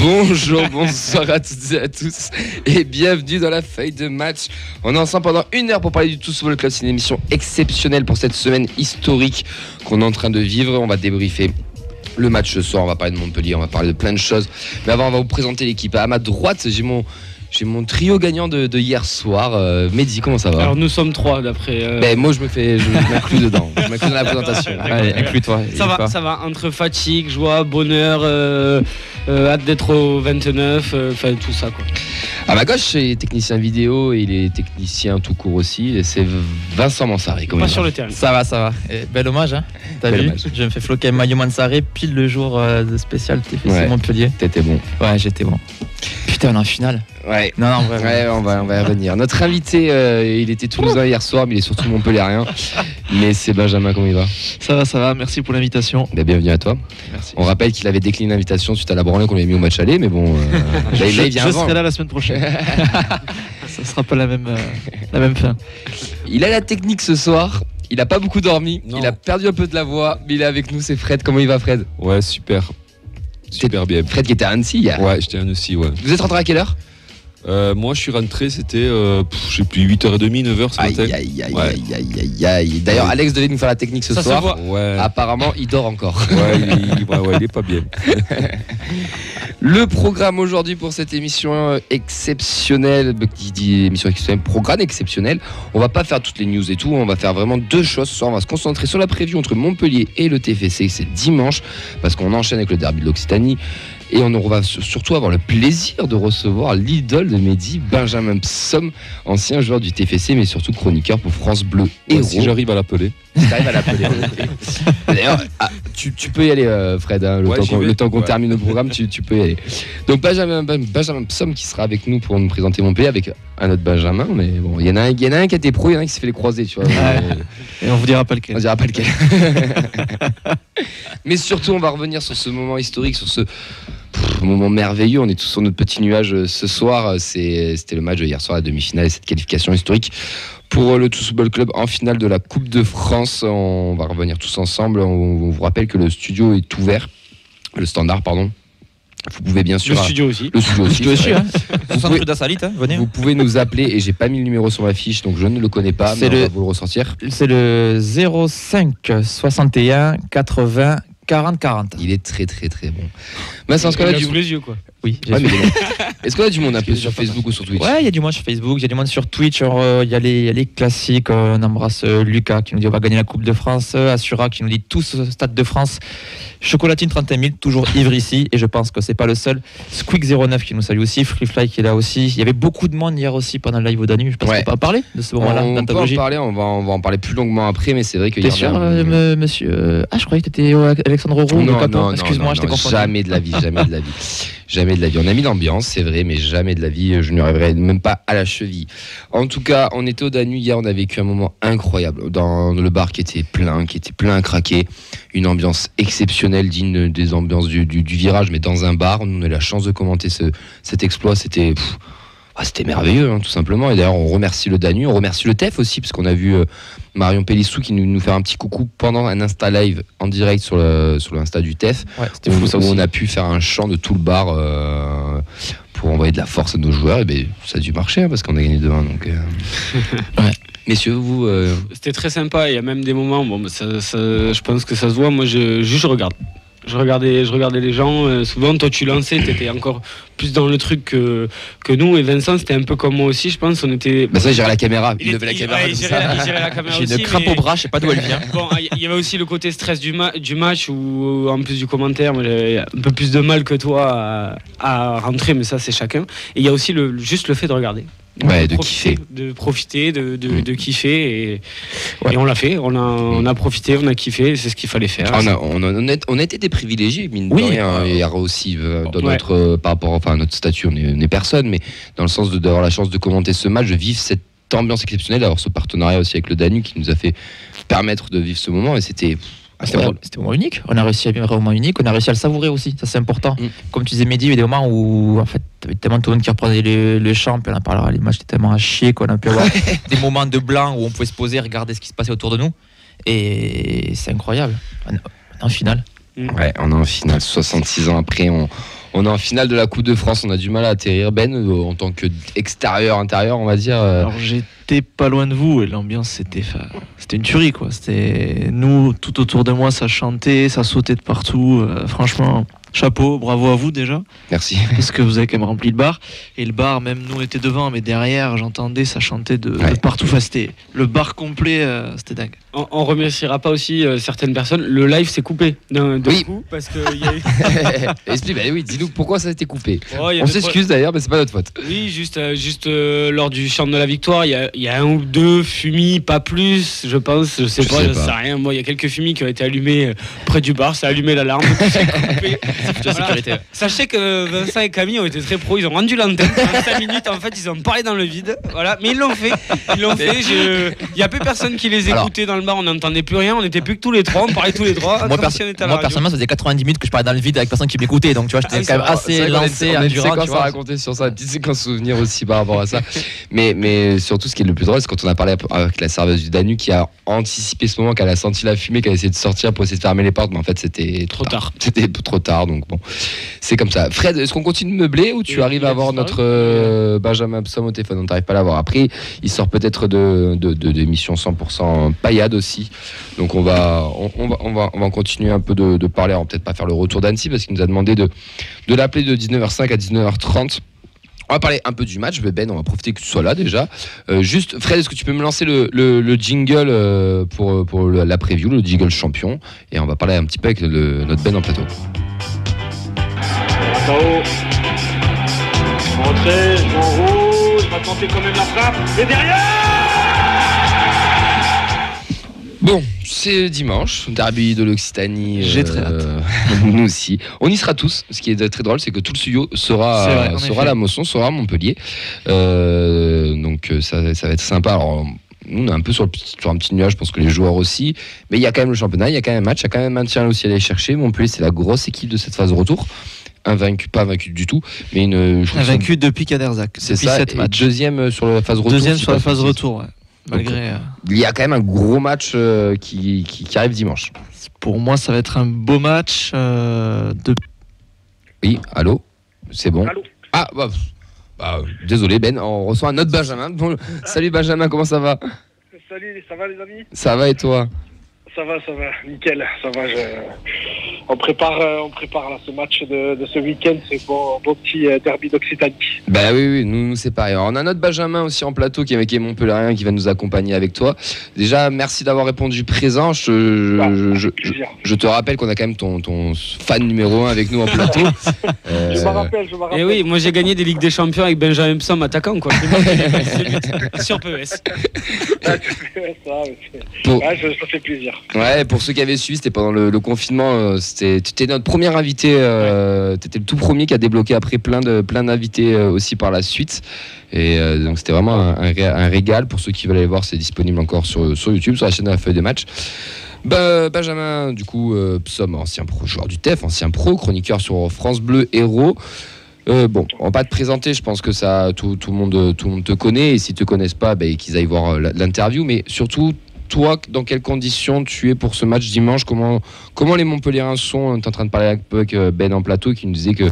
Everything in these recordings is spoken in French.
Bonjour, bonsoir à toutes et à tous et bienvenue dans la feuille de match. On est ensemble pendant 1 heure pour parler du Tous Football Club. C'est une émission exceptionnelle pour cette semaine historique qu'on est en train de vivre. On va débriefer le match ce soir, on va parler de Montpellier, on va parler de plein de choses. Mais avant, on va vous présenter l'équipe. À ma droite, j'ai mon trio gagnant de hier soir. Mehdi, comment ça va ? Alors nous sommes 3 d'après. Ben, moi je m'inclus dedans. Je m'inclus dans la présentation. Allez, inclus-toi. Ça va. Entre fatigue, joie, bonheur, hâte d'être au 29, enfin tout ça quoi. À ma gauche, il est technicien vidéo et il est technicien tout court aussi. Et c'est Vincent Mansaré. Pas sur le terrain. Ça va. Et bel hommage, hein. T'as Bel vu hommage. Je me fais floquer Maillot Mansaré pile le jour de spécial TFC Montpellier. T'étais bon. Ouais, j'étais bon. Putain, on est en finale. Ouais. Non, vraiment. Ouais, on va y revenir. Notre invité, il était toulousain hier soir, mais il est surtout montpellierien. Mais c'est Benjamin, comment il va ? Ça va, merci pour l'invitation. Ben, bienvenue à toi. Merci. On rappelle qu'il avait décliné l'invitation suite à la branlée qu'on lui a mis au match aller, mais bon, là, il vient je avant. serai là la semaine prochaine. Ça sera pas la même fin. Il a la technique ce soir. Il a pas beaucoup dormi. Non. Il a perdu un peu de la voix, mais il est avec nous. C'est Fred. Comment il va, Fred ? Ouais, super bien. Fred qui était à Annecy hier. Ouais, j'étais à Annecy, ouais. Vous êtes rentré à quelle heure ? Moi, je suis rentré, c'était, je sais plus, 8h30, 9h ce matin. Aïe. D'ailleurs, Alex devait nous faire la technique ce Ça se soir. voit. Ouais. Apparemment, il dort encore. Ouais, il est pas bien. Le programme aujourd'hui pour cette émission exceptionnelle, qui dit émission exceptionnelle, programme exceptionnel. On va pas faire toutes les news et tout, on va faire vraiment deux choses ce soir. On va se concentrer sur la preview entre Montpellier et le TFC, c'est dimanche, parce qu'on enchaîne avec le derby de l'Occitanie. Et on va surtout avoir le plaisir de recevoir l'idole de Mehdi, Benjamin Psom, ancien joueur du TFC, mais surtout chroniqueur pour France Bleu Héros. Si j'arrive à l'appeler. T'arrives à l'appeler. D'ailleurs, tu peux y aller, Fred. Hein, le temps qu'on termine le programme, tu peux y aller. Donc Benjamin Psom qui sera avec nous pour nous présenter Montpellier avec un autre Benjamin. Mais bon, il y en a un qui a été pro, il y en a un qui s'est fait les croisés, tu vois. Et on vous dira pas lequel. On dira pas lequel. Mais surtout, on va revenir sur ce moment historique, sur ce moment merveilleux. On est tous sur notre petit nuage ce soir. C'était le match de hier soir, la demi-finale et cette qualification historique pour le Tous Football Club en finale de la Coupe de France. On va revenir tous ensemble. On vous rappelle que le studio est ouvert. Le standard, pardon. Vous pouvez bien sûr. Le studio aussi. Le studio aussi. Hein. Venez. Vous pouvez nous appeler et j'ai pas mis le numéro sur ma fiche donc je ne le connais pas. Mais on va vous le ressortir. C'est le 05 61 80 40. Il est très bon. Vincent, est-ce qu'on a sous les yeux quoi. Oui, est-ce qu'on a du monde un peu sur Facebook ou sur Twitch ? Ouais, il y a du monde sur Facebook, il y a du monde sur Twitch. Il y a les classiques. On embrasse Lucas qui nous dit on va gagner la Coupe de France. Assura qui nous dit tous Stade de France. Chocolatine 31 000, toujours ivre ici. Et je pense que c'est pas le seul. Squeak09 qui nous salue aussi. Freefly qui est là aussi. Il y avait beaucoup de monde hier aussi pendant le live au Danube. Je pense qu'on peut pas parler de ce moment-là. On peut en parler, on va en parler plus longuement après. Mais c'est vrai que t'es sûr, monsieur je croyais que t'étais Alexandre Roux. Non, excuse-moi, je t'ai confondu. Jamais de la vie. Jamais de la vie. On a mis l'ambiance, c'est vrai, mais jamais de la vie. Je n'y arriverai même pas à la cheville. En tout cas, on était au Danube hier, on a vécu un moment incroyable dans le bar qui était plein à craquer. Une ambiance exceptionnelle, digne des ambiances du virage, mais dans un bar. On a eu la chance de commenter cet exploit. C'était merveilleux, hein, tout simplement. Et d'ailleurs, on remercie le Danube, on remercie le TEF aussi, parce qu'on a vu Marion Pélissou qui nous fait un petit coucou pendant un Insta Live en direct sur l'Insta du TEF. Ouais, c'était fou, ça aussi. On a pu faire un chant de tout le bar pour envoyer de la force à nos joueurs. Et ben, ça a dû marcher, hein, parce qu'on a gagné 2-1. Donc, ouais. Messieurs, vous... C'était très sympa. Il y a même des moments, je pense que ça se voit. Moi, je regarde. Je regardais les gens. Souvent, toi, tu lançais, t'étais encore plus dans le truc que nous. Et Vincent, c'était un peu comme moi aussi, je pense. On était. Bah ça, il gérait la caméra. Il levait la caméra. Il gérait la caméra aussi. J'ai une crampe au bras, je sais pas d'où elle vient. Bon, il y avait aussi le côté stress du match où, en plus du commentaire, moi, j'avais un peu plus de mal que toi à rentrer, mais ça, c'est chacun. Et il y a aussi juste le fait de regarder. Ouais, de kiffer. De profiter, de kiffer. Et on l'a fait. On a profité, on a kiffé. C'est ce qu'il fallait faire. On a été des privilégiés, mine de rien. Il y aura aussi, dans par rapport à notre statut, on n'est personne, mais dans le sens d'avoir la chance de commenter ce match, de vivre cette ambiance exceptionnelle, d'avoir ce partenariat aussi avec le Danube qui nous a fait permettre de vivre ce moment. Et c'était un moment unique. On a réussi à vivre un moment unique. On a réussi à le savourer aussi. Ça, c'est important. Comme tu disais, Mehdi, il y a des moments où, en fait, il y avait tellement de monde qui reprenait le champ. Puis on en parlera, les matchs étaient tellement à chier qu'on a pu avoir des moments de blanc où on pouvait se poser, regarder ce qui se passait autour de nous. Et c'est incroyable. On est en finale. Ouais, on est en finale. 66 ans après, on est en finale de la Coupe de France. On a du mal à atterrir, Ben, en tant qu'extérieur, intérieur, on va dire. Alors j'étais pas loin de vous et l'ambiance c'était une tuerie quoi. C'était nous tout autour de moi, ça chantait, ça sautait de partout. Franchement, chapeau, bravo à vous déjà. Merci. Parce que vous avez quand même rempli le bar. Et le bar, même nous on était devant, mais derrière j'entendais, ça chantait de partout. Enfin, c'était le bar complet, c'était dingue. On remerciera pas aussi certaines personnes. Le live s'est coupé d'un coup parce que y a eu... Explique, dis-nous pourquoi ça a été coupé. On s'excuse d'ailleurs, mais c'est pas notre faute. Oui, juste lors du chant de la victoire, il y a un ou deux fumis, pas plus, je pense. Je sais pas. Rien. Moi, il y a quelques fumis qui ont été allumés près du bar, ça a allumé l'alarme. Voilà. Sachez que Vincent et Camille ont été très pros, ils ont rendu l'antenne pendant 5 minutes. En fait, ils ont parlé dans le vide. Voilà, mais ils l'ont fait. Il y a plus personne qui les écoutait dans le bar, on n'entendait plus rien, on n'était plus que tous les trois, on parlait tous les trois. Moi personnellement, ça faisait 90 minutes que je parlais dans le vide avec personne qui m'écoutait, donc tu vois, j'étais quand même assez lancé. On a une séquence à raconter sur ça, une petite séquence souvenir aussi par rapport à ça. Mais surtout, ce qui est le plus drôle, c'est quand on a parlé avec la serveuse du Danube qui a anticipé ce moment, qu'elle a senti la fumée, qu'elle a essayé de sortir pour essayer de fermer les portes, mais en fait c'était trop tard. C'était trop tard, donc bon, c'est comme ça. Fred, est-ce qu'on continue de meubler ou tu arrives à avoir notre Benjamin Psom au téléphone? On n'arrive pas à l'avoir. Après, il sort peut-être de l'émission 100% paillade aussi. Donc on va continuer un peu de parler. On va peut-être pas faire le retour d'Annecy parce qu'il nous a demandé de l'appeler de 19h05 à 19h30. On va parler un peu du match. Ben, on va profiter que tu sois là déjà. Juste, Fred, est-ce que tu peux me lancer le jingle pour la preview, le jingle champion, et on va parler un petit peu avec notre Ben en plateau. Rentrée, en rouge, va tenter quand même la frappe, et derrière Bon, c'est dimanche, derby de l'Occitanie. J'ai très hâte. Nous aussi. On y sera tous. Ce qui est très drôle, c'est que tout le studio sera à la Mosson, sera à Montpellier. Donc ça va être sympa. Alors, nous, on est un peu sur un petit nuage, je pense que les joueurs aussi. Mais il y a quand même le championnat, il y a quand même un match, il y a quand même un maintien aussi à aller chercher. Montpellier, c'est la grosse équipe de cette phase de retour. Pas invaincu du tout, mais invaincu depuis Kaderzac. C'est ça. 7 matchs. Deuxième sur la phase retour. Deuxième sur la phase retour, ouais. Malgré. Il y a quand même un gros match qui arrive dimanche. Pour moi, ça va être un beau match Oui, allô, c'est bon. Allô. Ah, désolé Ben, on reçoit un autre Benjamin. Bon, salut Benjamin, comment ça va? Salut, ça va les amis? Ça va et toi? Ça va, nickel, ça va. On prépare là, ce match de ce week-end, c'est beau petit derby d'Occitanie. Bah oui, nous c'est pareil. Alors, on a notre Benjamin aussi en plateau qui est Montpellierien qui va nous accompagner avec toi. Déjà, merci d'avoir répondu présent. Je te rappelle qu'on a quand même ton fan numéro 1 avec nous en plateau. Je me rappelle. Et oui, moi j'ai gagné des Ligues des Champions avec Benjamin Psom attaquant quoi. Sur PES. Ça fait plaisir. Ouais, pour ceux qui avaient suivi, c'était pendant le confinement. Tu étais notre premier invité. Tu étais le tout premier qui a débloqué après plein d'invités aussi par la suite. Et donc c'était vraiment un régal. Pour ceux qui veulent aller voir, c'est disponible encore sur YouTube, sur la chaîne de la feuille de match. Benjamin, du coup, Psom, ancien pro, joueur du TEF, ancien pro, chroniqueur sur France Bleu Héros. Bon, on va pas te présenter, je pense que ça, tout le monde te connaît. Et s'ils te connaissent pas, qu'ils aillent voir l'interview. Mais surtout, toi, dans quelles conditions tu es pour ce match dimanche? Comment les Montpelliérains sont? On est en train de parler avec Ben en plateau qui nous disait que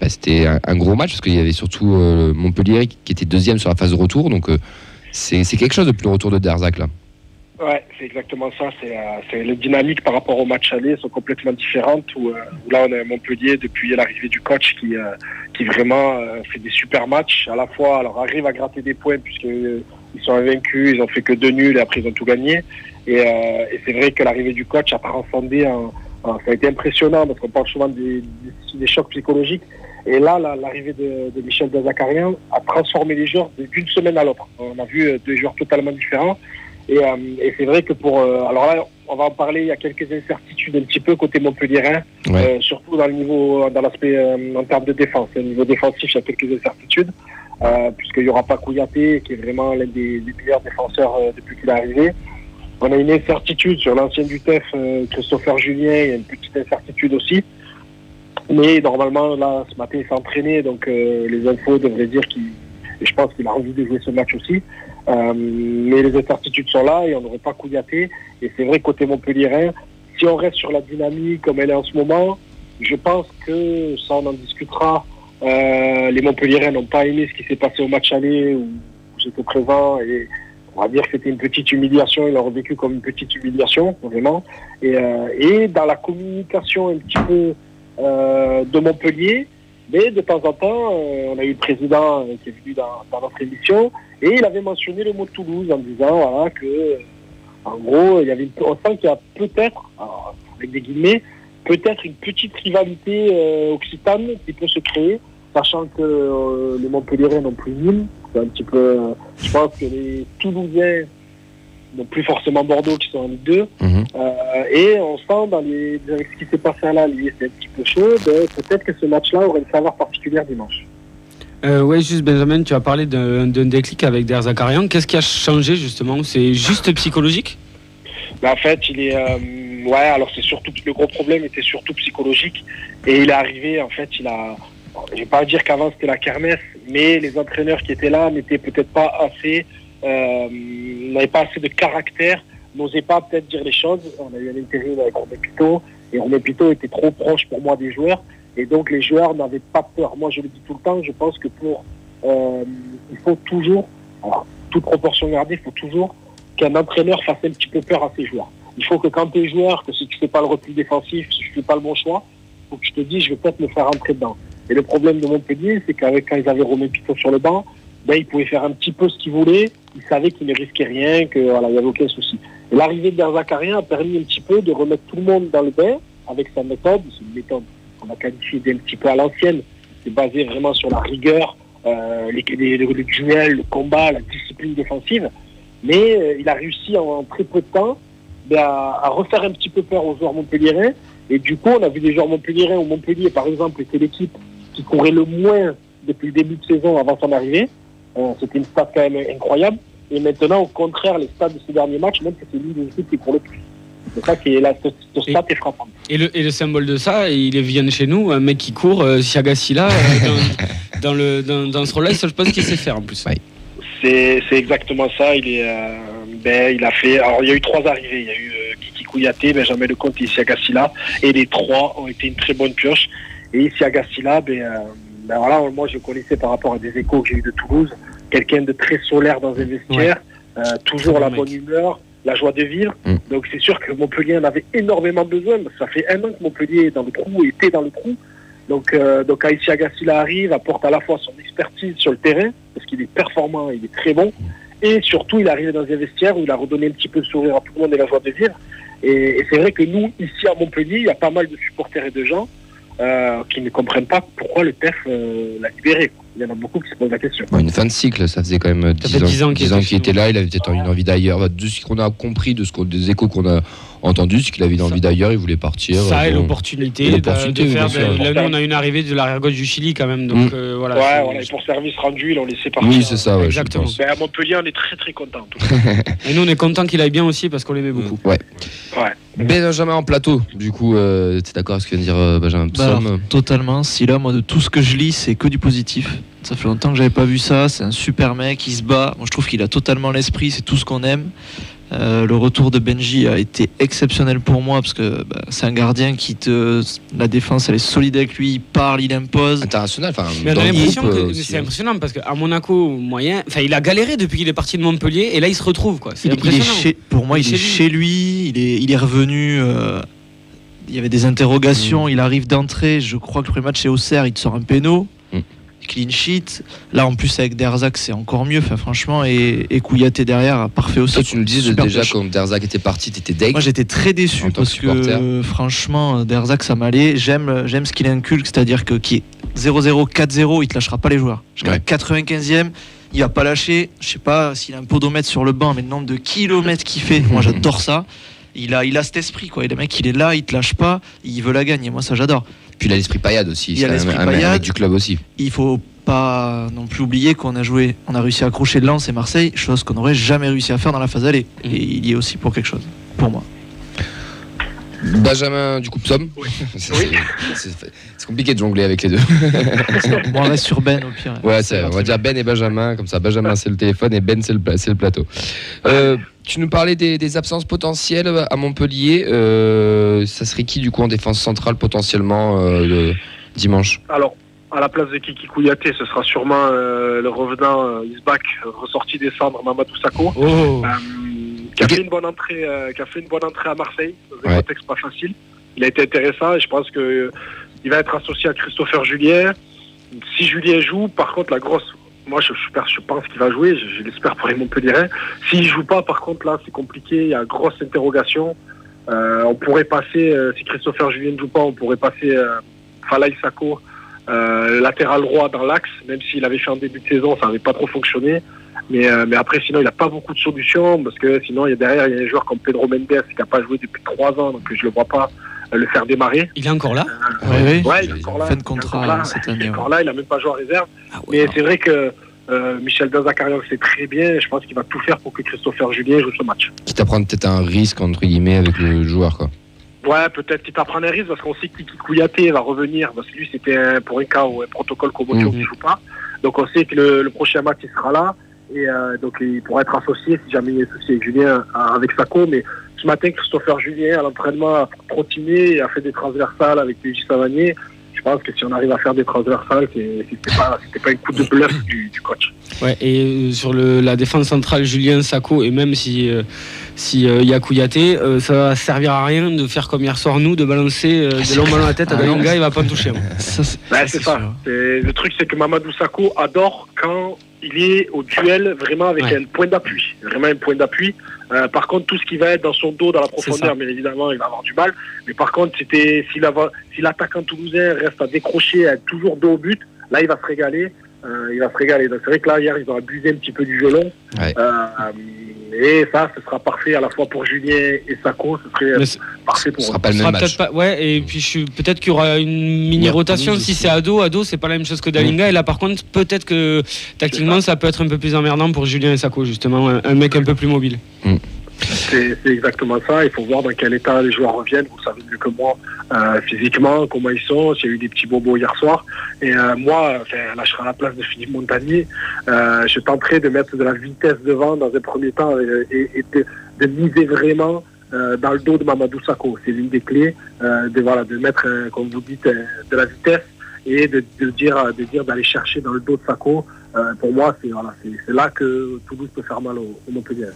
c'était un gros match parce qu'il y avait surtout Montpellier qui était deuxième sur la phase de retour. Donc c'est quelque chose depuis le retour de Derzac là. Ouais, c'est exactement ça. C'est les dynamiques par rapport au match aller sont complètement différentes. Où là, on est à Montpellier depuis l'arrivée du coach qui vraiment fait des super matchs à la fois. Alors arrive à gratter des points puisqu'ils sont invaincus, ils ont fait que 2 nuls et après ils ont tout gagné. Et c'est vrai que l'arrivée du coach a transcendé Alors, ça a été impressionnant parce qu'on parle souvent des chocs psychologiques. Et là, l'arrivée de Michel Zakarian a transformé les joueurs d'une semaine à l'autre. On a vu deux joueurs totalement différents. Et c'est vrai que alors là, on va en parler, il y a quelques incertitudes un petit peu côté montpelliérain, surtout dans l'aspect en termes de défense. Au niveau défensif, il y a quelques incertitudes, puisqu'il n'y aura pas Kouyaté, qui est vraiment l'un des meilleurs défenseurs depuis qu'il est arrivé. On a une incertitude sur l'ancien du TEF, Christopher Julien, il y a une petite incertitude aussi. Mais normalement, là, ce matin, il s'est entraîné, donc les infos devraient dire et je pense qu'il a envie de jouer ce match aussi. Mais les incertitudes sont là et on n'aurait pas Kouyaté. Et c'est vrai, côté montpelliérain, si on reste sur la dynamique comme elle est en ce moment, je pense que, ça on en discutera, les montpelliérains n'ont pas aimé ce qui s'est passé au match aller où j'étais présent et on va dire que c'était une petite humiliation, ils l'ont vécu comme une petite humiliation, vraiment. Et dans la communication un petit peu de Montpellier, mais de temps en temps, on a eu le président qui est venu dans notre émission et il avait mentionné le mot Toulouse en disant voilà, que, en gros, on sent qu'il y a peut-être, alors, avec des guillemets, peut-être une petite rivalité occitane qui peut se créer, sachant que les Montpelliérains n'ont plus Nîmes. C'est un petit peu, je pense que les Toulousains n'ont plus forcément Bordeaux qui sont en Ligue 2. Et on sent avec ce qui s'est passé à l'Allier, c'est un petit peu chaud. Peut-être que ce match-là aurait une saveur particulière dimanche. Oui, juste Benjamin, tu as parlé d'un déclic avec Der Zakarian. Qu'est-ce qui a changé justement? C'est juste psychologique? En fait, il est, alors c'est surtout, le gros problème était surtout psychologique. Et il est arrivé, en fait, je vais pas dire qu'avant c'était la kermesse, mais les entraîneurs qui étaient là n'étaient peut-être pas assez, n'avaient pas assez de caractère, n'osaient pas peut-être dire les choses. On a eu un intérim avec Romain Pitot, et Romain Pitot était trop proche pour moi des joueurs, et donc les joueurs n'avaient pas peur. Moi je le dis tout le temps, je pense que il faut toujours, alors toute proportion gardée, il faut toujours qu'un entraîneur fasse un petit peu peur à ses joueurs. Il faut que quand tu es joueur, que si tu fais pas le repli défensif, si tu fais pas le bon choix, il faut que je te dise je vais peut-être me faire rentrer dedans. Et le problème de Montpellier, c'est quand ils avaient Romain Pitot sur le banc, ils pouvaient faire un petit peu ce qu'ils voulaient, ils savaient qu'ils ne risquaient rien, qu'il n'y avait aucun souci. Et l'arrivée de Der Zakarian a permis un petit peu de remettre tout le monde dans le bain avec sa méthode. C'est une méthode qu'on a qualifiée d'un petit peu à l'ancienne. C'est basé vraiment sur la rigueur, le duel, le combat, la discipline défensive. Mais il a réussi en très peu de temps à refaire un petit peu peur aux joueurs montpelliérains. Et du coup, on a vu des joueurs montpelliérains où Montpellier, par exemple, était l'équipe qui courait le moins depuis le début de saison avant son arrivée. C'était une stat quand même incroyable. Et maintenant, au contraire, les stats de ces derniers matchs, même que c'est l'une des équipes qui court le plus. C'est ça qui est là, cette stat est frappante. Et le symbole de ça, il vient de chez nous, un mec qui court, Siagassi-là, dans ce rôle-là, je pense qu'il sait faire en plus. Ouais. C'est exactement ça. Il a fait. Alors, il y a eu 3 arrivées. Il y a eu Kiki Kouyaté, Benjamin Lecomte et Siagassi-là. Et les 3 ont été une très bonne pioche. Et Siagassi-là, voilà, moi je connaissais par rapport à des échos que j'ai eu de Toulouse, quelqu'un de très solaire dans un vestiaire, toujours la bonne humeur, la joie de vivre. Donc c'est sûr que Montpellier en avait énormément besoin. Ça fait 1 an que Montpellier est dans le trou, était dans le trou. Donc Aïssi Agassila arrive, apporte à la fois son expertise sur le terrain, parce qu'il est performant, il est très bon, et surtout il arrive dans un vestiaire où il a redonné un petit peu le sourire à tout le monde et la joie de vivre. Et c'est vrai que nous, ici à Montpellier, il y a pas mal de supporters et de gens qui ne comprennent pas pourquoi le TEF l'a libéré. Il y en a beaucoup qui se posent la question. Une fin de cycle, ça faisait quand même 10 ans qu'il était là, il avait peut-être une envie d'ailleurs. De ce qu'on a compris, des échos qu'on a entendus, c'est qu'il avait une envie d'ailleurs, il voulait partir. Ça et l'opportunité de faire. Là, nous, on a une arrivée de l'arrière gauche du Chili quand même. Donc, voilà, et pour service rendu, ils l'ont laissé partir. Oui, c'est ça, ouais, exactement. À Montpellier, on est très très contents. Et nous, on est contents qu'il aille bien aussi parce qu'on l'aimait beaucoup. Ouais. Benjamin en plateau, du coup, tu es d'accord avec ce que vient de dire Benjamin Psalm? Totalement. Si là, moi, de tout ce que je lis, c'est que du positif. Ça fait longtemps que j'avais pas vu ça. C'est un super mec, il se bat. Moi, je trouve qu'il a totalement l'esprit. C'est tout ce qu'on aime. Le retour de Benji a été exceptionnel pour moi parce que c'est un gardien la défense elle est solide avec lui, il parle, il impose. International, enfin. Mais on a l'impression que c'est impressionnant parce qu'à Monaco moyen, il a galéré depuis qu'il est parti de Montpellier et là il se retrouve quoi. C'est impressionnant. Pour moi, il est chez lui. Il est revenu. Il y avait des interrogations. Il arrive d'entrée. Je crois que le premier match c'est Auxerre, il te sort un péno. clean sheet. Là, en plus, avec Derzac, c'est encore mieux. Enfin, franchement, et Kouyaté derrière, parfait aussi. Toi, tu nous disais Super déjà pêche. quand Derzac était parti, t'étais deg. Moi, j'étais très En déçu tant que parce supporter. que franchement, Derzac, ça m'allait. J'aime ce qu'il inculque, c'est-à-dire que qui est 0-0, 4-0, il te lâchera pas les joueurs. Jusqu'à la 95e, il va pas lâcher. Je sais pas s'il a un podomètre sur le banc, mais le nombre de kilomètres qu'il fait, moi, j'adore ça. Il a cet esprit, quoi. Et le mec, il est là, il te lâche pas, il veut la gagner. Moi, ça, j'adore. Puis il a l'esprit paillade aussi. Il a C'est l'esprit un mec paillade. du club aussi. Il faut pas non plus oublier qu'on a réussi à accrocher Lens et Marseille, chose qu'on n'aurait jamais réussi à faire dans la phase aller. Et il y est aussi pour quelque chose, pour moi. Benjamin du coup Psom. C'est compliqué de jongler avec les deux. Bon, on reste sur Ben au pire. Ouais, on va dire Ben et Benjamin, comme ça Benjamin c'est le téléphone et Ben c'est le plateau. Tu nous parlais des absences potentielles à Montpellier. Ça serait qui du coup en défense centrale potentiellement le dimanche? Alors, à la place de Kiki Kouyaté, ce sera sûrement le revenant Isbak, ressorti des cendres, Mamadou Sakho. Qui a fait une bonne entrée à Marseille, dans un contexte pas facile. Il a été intéressant et je pense que il va être associé à Christopher Julien. Si Julien joue, par contre, moi je pense qu'il va jouer, je l'espère pour les Montpellierins. S'il joue pas, par contre, là, c'est compliqué, il y a grosse interrogation. On pourrait passer, si Christopher Julien ne joue pas, on pourrait passer Falaï Sakho, latéral droit dans l'axe, même s'il avait fait en début de saison, ça n'avait pas trop fonctionné. Mais après, sinon, il n'a pas beaucoup de solutions, parce que sinon, derrière, il y a un joueur comme Pedro Mendes qui n'a pas joué depuis 3 ans, donc je ne le vois pas le faire démarrer. Il est encore là? Oui. Ouais, il est encore là. Fin de contrat cette année. Il est encore là, il n'a même pas joué en réserve. Mais c'est vrai que Michel Dazakarian sait très bien, et je pense qu'il va tout faire pour que Christopher Julien joue ce match. Qui t'apprend peut-être un risque entre guillemets avec le joueur quoi. Ouais, peut-être qu'il t'apprend un risque parce qu'on sait que Kiki Kouyaté va revenir, parce que lui c'était pour un cas ou un protocole commotion qui ne joue pas. Donc on sait que le prochain match il sera là. Et donc il pourra être associé si jamais il y a des soucis avec Julien avec Sakho. Mais ce matin, Christopher Julien à l'entraînement a trottiné et a fait des transversales avec PJ Savanier. Je pense que si on arrive à faire des transversales, c'était pas un coup de bluff du coach. Ouais, et sur la défense centrale, Julien, Sakho, et même si y a Kouyaté, ça va servir à rien de faire comme hier soir nous, de balancer des longs ballons à la tête à Dalonga, il va pas me toucher. C'est ça. Le truc, c'est que Mamadou Sakho adore quand il est au duel vraiment avec un point d'appui. Vraiment un point d'appui. Par contre, tout ce qui va être dans son dos, dans la profondeur, mais évidemment, il va avoir du mal. Mais par contre, si l'attaquant toulousain reste à décrocher, à être toujours dos au but, là, il va se régaler. Donc c'est vrai que là, hier, ils ont abusé un petit peu du violon. Ouais. Et ça, ce sera parfait à la fois pour Julien et Sakho. Ce serait parfait pour eux. Ce sera pas le même match. Et puis peut-être qu'il y aura une mini-rotation si c'est Ado. Ado, c'est pas la même chose que Dalinga. Et là, par contre, peut-être que tactiquement, ça peut être un peu plus emmerdant pour Julien et Sakho, justement. Un mec un peu plus mobile. C'est exactement ça. Il faut voir dans quel état les joueurs reviennent. Vous savez mieux que moi physiquement comment ils sont. S'il y a eu des petits bobos hier soir. Et moi, là, je serai à la place de Philippe Montagnier. Je tenterai de mettre de la vitesse devant dans un premier temps et de miser vraiment dans le dos de Mamadou Sakho. C'est l'une des clés de mettre, comme vous dites, de la vitesse et de dire d'aller chercher dans le dos de Sakho. Pour moi, c'est là que Toulouse peut faire mal au Montpellier.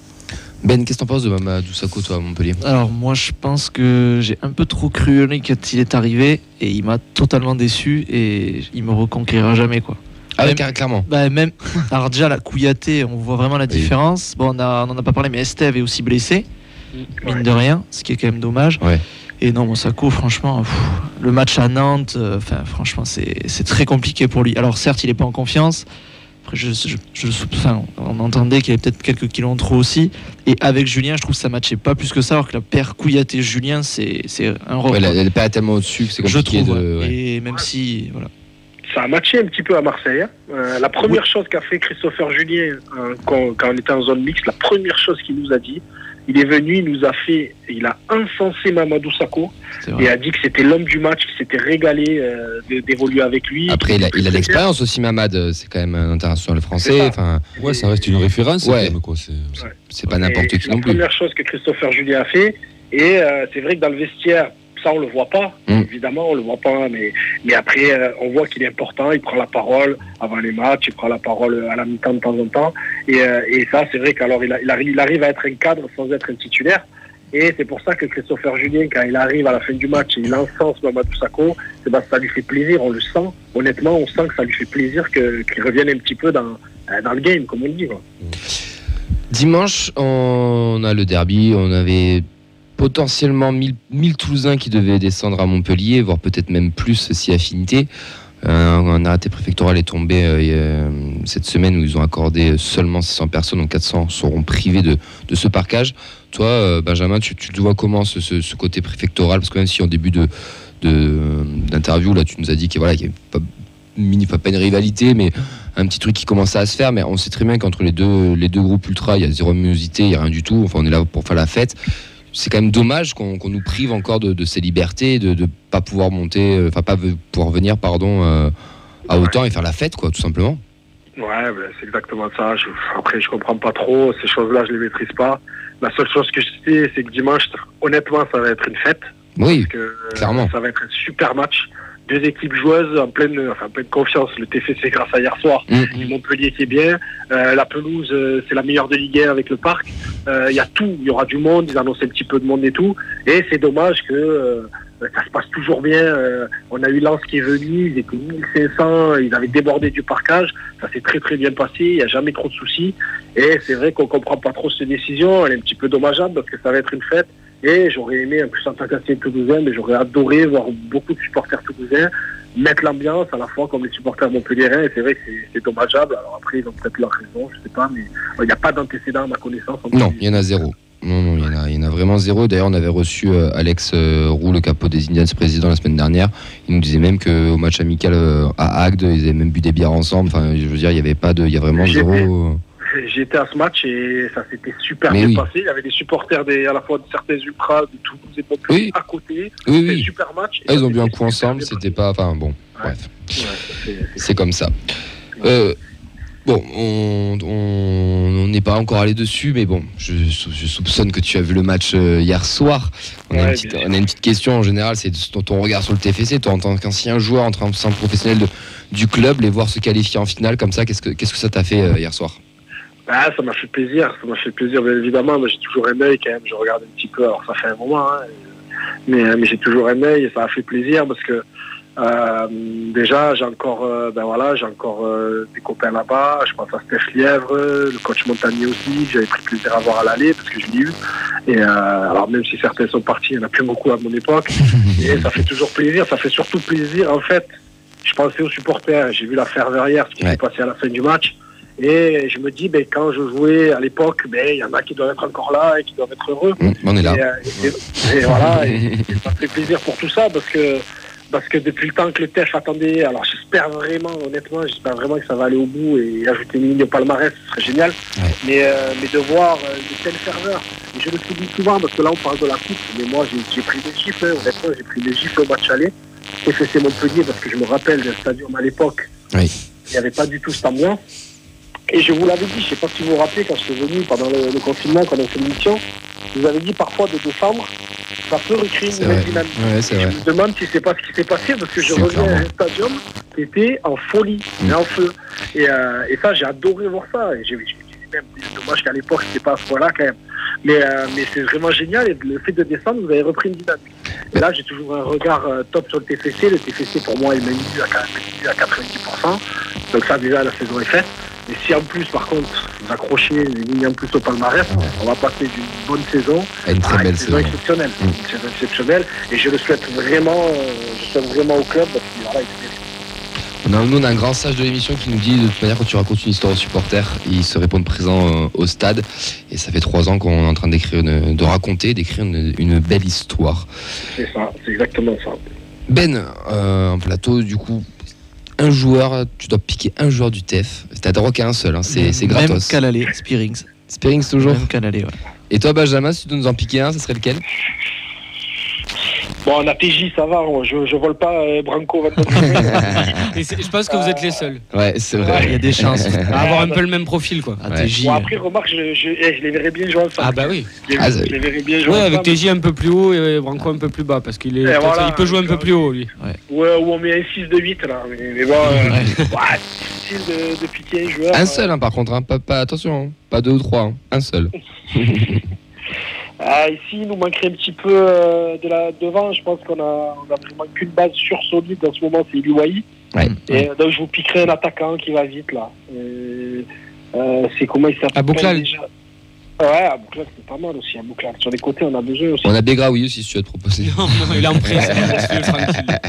Ben, qu'est-ce que t'en penses de Mamadou Sakho, toi, à Montpellier? Alors, moi, je pense que j'ai un peu trop cru lui quand il est arrivé et il m'a totalement déçu et il me reconquérira jamais, quoi. Ah ouais, clairement. Même. Alors déjà, la Kouyaté, on voit vraiment la différence. Bon, on en a pas parlé, mais Estève est aussi blessé, mine de rien, ce qui est quand même dommage. Ouais. Et non, mon Sakho, franchement, le match à Nantes, franchement, c'est très compliqué pour lui. Alors certes, il est pas en confiance. Après, on entendait qu'il y avait peut-être quelques kilos en trop aussi. Et avec Julien, je trouve que ça matchait pas plus que ça. Alors que la paire Kouyaté-Julien, c'est un rock. Ouais, la paire est tellement au-dessus que c'est compliqué. Je trouve, et même si, voilà. Ça a matché un petit peu à Marseille. La première chose qu'a fait Christopher Julien quand on était en zone mixte, la première chose qu'il nous a dit, il est venu, il a encensé Mamadou Sakho et a dit que c'était l'homme du match, qu'il s'était régalé d'évoluer avec lui. Après, il a l'expérience aussi, Mamad. C'est quand même un international français. Ouais, ça reste une référence. Ouais. Même, quoi. C'est pas n'importe qui non plus. C'est la première chose que Christopher Julien a fait. Et c'est vrai que dans le vestiaire, ça on le voit pas, évidemment on le voit pas, mais après on voit qu'il est important, il prend la parole avant les matchs, il prend la parole à la mi-temps de temps en temps, et ça c'est vrai qu'alors il arrive à être un cadre sans être un titulaire, Et c'est pour ça que Christopher Julien, quand il arrive à la fin du match et il encense Mamadou Sakho, ça lui fait plaisir, on le sent. Honnêtement, on sent que ça lui fait plaisir qu'il revienne un petit peu dans le game, comme on dit. Quoi. Dimanche, on a le derby, on avait potentiellement 1000 Toulousains qui devaient descendre à Montpellier, voire peut-être même plus si affinité. Un arrêté préfectoral est tombé cette semaine où ils ont accordé seulement 600 personnes, donc 400 seront privés de ce parquage. Toi, Benjamin, tu le vois comment ce côté préfectoral? Parce que même si en début d'interview, là, tu nous as dit qu'il n'y avait pas une rivalité, mais un petit truc qui commençait à se faire. Mais on sait très bien qu'entre les deux groupes ultra, il y a zéro animosité, il n'y a rien du tout. Enfin, on est là pour faire la fête. C'est quand même dommage qu'on nous prive encore de ces libertés, de pas pouvoir monter, pas pouvoir venir, à autant et faire la fête, quoi, tout simplement. Ouais, c'est exactement ça. Après, je comprends pas trop. Ces choses-là, je les maîtrise pas. La seule chose que je sais, c'est que dimanche, honnêtement, ça va être une fête. Oui, parce que, clairement. Ça va être un super match. Deux équipes joueuses en pleine confiance. Le TFC grâce à hier soir. Montpellier qui est bien. La pelouse, c'est la meilleure de Ligue 1 avec le parc. Il y a tout. Il y aura du monde. Ils annoncent un petit peu de monde et tout. Et c'est dommage que ça se passe toujours bien. On a eu Lens qui est venu. Ils étaient 1500. Ils avaient débordé du parquage. Ça s'est très très bien passé. Il n'y a jamais trop de soucis. Et c'est vrai qu'on comprend pas trop cette décision. Elle est un petit peu dommageable parce que ça va être une fête. Et j'aurais aimé, en plus en tant qu'ancien toulousain, mais j'aurais adoré voir beaucoup de supporters toulousains mettre l'ambiance à la fois comme les supporters montpelliérains. Et c'est vrai que c'est dommageable. Alors après, ils ont peut-être leur raison, je sais pas, mais il n'y a pas d'antécédent à ma connaissance. Non, il y en a zéro. Non, il y en a vraiment zéro. D'ailleurs, on avait reçu Alex Roux, le capot des Indians président, la semaine dernière. Il nous disait même qu'au match amical à Agde, ils avaient même bu des bières ensemble. Enfin, je veux dire, il y a vraiment zéro. J'étais à ce match et ça s'était super bien passé. Il y avait des supporters à la fois de certains ultras, de Toulouse et de Montpellier à côté. C'était un super match. Ils ont bu un coup ensemble, c'était pas... Enfin bon, bref. C'est comme ça. Bon, on n'est pas encore allé dessus, mais bon, je soupçonne que tu as vu le match hier soir. On a une petite question en général, c'est ton regard sur le TFC. Toi, en tant qu'ancien joueur, en tant que professionnel du club, les voir se qualifier en finale comme ça, qu'est-ce que ça t'a fait hier soir? Ça m'a fait plaisir, bien évidemment. Moi, j'ai toujours un œil quand même, je regarde un petit peu, alors ça fait un moment, mais j'ai toujours un œil et ça a fait plaisir parce que déjà j'ai encore des copains là-bas. Je pense à Steph Lièvre, le coach Montagnier aussi, que j'avais pris plaisir à voir à l'aller parce que je l'ai eu. Et alors même si certains sont partis, il n'y en a plus beaucoup à mon époque. Et ça fait toujours plaisir, ça fait surtout plaisir en fait. Je pensais aux supporters, j'ai vu la ferveur hier, ce qui s'est passé à la fin du match. Et je me dis, quand je jouais à l'époque, il y en a qui doivent être encore là et qui doivent être heureux. On est là. Et voilà, et ça fait plaisir pour tout ça parce que depuis le temps que le TEF attendait, alors j'espère vraiment que ça va aller au bout et ajouter une ligne au palmarès, ce serait génial. Ouais. Mais de voir de telles ferveurs, et je le dis souvent parce que là on parle de la coupe, mais moi j'ai pris des gifles, honnêtement j'ai pris des gifles au match aller, TFC Montpellier parce que je me rappelle d'un stadium à l'époque, il n'y avait pas du tout cette ambiance. Et je vous l'avais dit, je ne sais pas si vous vous rappelez, quand je suis venu pendant le confinement, quand on a fait l'émission, je vous avais dit parfois de décembre, ça peut recréer une nouvelle dynamique. Ouais, je me demande si c'est pas ce qui s'est passé, parce que je reviens à un stadium qui était en folie, et en feu. Et ça, j'ai adoré voir ça. Et j'ai dit même, c'est dommage qu'à l'époque, c'était pas à ce point-là quand même. Mais c'est vraiment génial, et le fait de descendre, vous avez repris une dynamique. Et là, j'ai toujours un regard top sur le TFC. Le TFC, pour moi, il m'a mis à 90%. Donc ça, déjà, la saison est faite. Et si en plus, par contre, vous accrochez une ligne en plus au palmarès, on va passer d'une bonne saison à une très belle saison exceptionnelle. Une saison exceptionnelle. Et je le souhaite vraiment, au club parce qu'il voilà, on a un grand sage de l'émission qui nous dit de toute manière quand tu racontes une histoire aux supporters, ils se répondent présents au stade. Et ça fait 3 ans qu'on est en train d'écrire une belle histoire. C'est ça, c'est exactement ça. Ben, en plateau, du coup, un joueur, tu dois piquer un joueur du TEF. T'as droit qu'à un seul, c'est gratos. Même qu'à l'aller, Spearings. Spearings toujours. Même qu'à l'aller, ouais. Et toi, Benjamin, si tu dois nous en piquer un, ce serait lequel? Bon, on a TJ, ça va, je vole pas Branco. Je pense que vous êtes les seuls. Ouais, c'est vrai. Il y a des chances. À avoir un peu le même profil, quoi. TJ. Bon, après, remarque, je les verrais bien jouer ensemble. Ah bah oui. Je les verrais bien jouer avec TJ un peu plus haut et Branco un peu plus bas, parce qu'il il peut jouer un peu plus haut, lui. Ouais, ou on met un 6 de 8, là. Mais bon, difficile de piquer un joueur. Un seul, par contre, pas attention, pas 2 ou 3, un seul. Ici, il nous manquerait un petit peu devant. Je pense qu'on a vraiment qu'une base solide en ce moment, c'est Eliwaï. Ouais. Et donc, je vous piquerai un attaquant qui va vite, là. C'est comment il s'appelle Abouklal. déjà? Ouais, Abouklal, c'est pas mal aussi. Abouklal. Sur les côtés, on a besoin aussi. On a Begraoui aussi, si tu veux te proposer. Non, il est en presse, tranquille.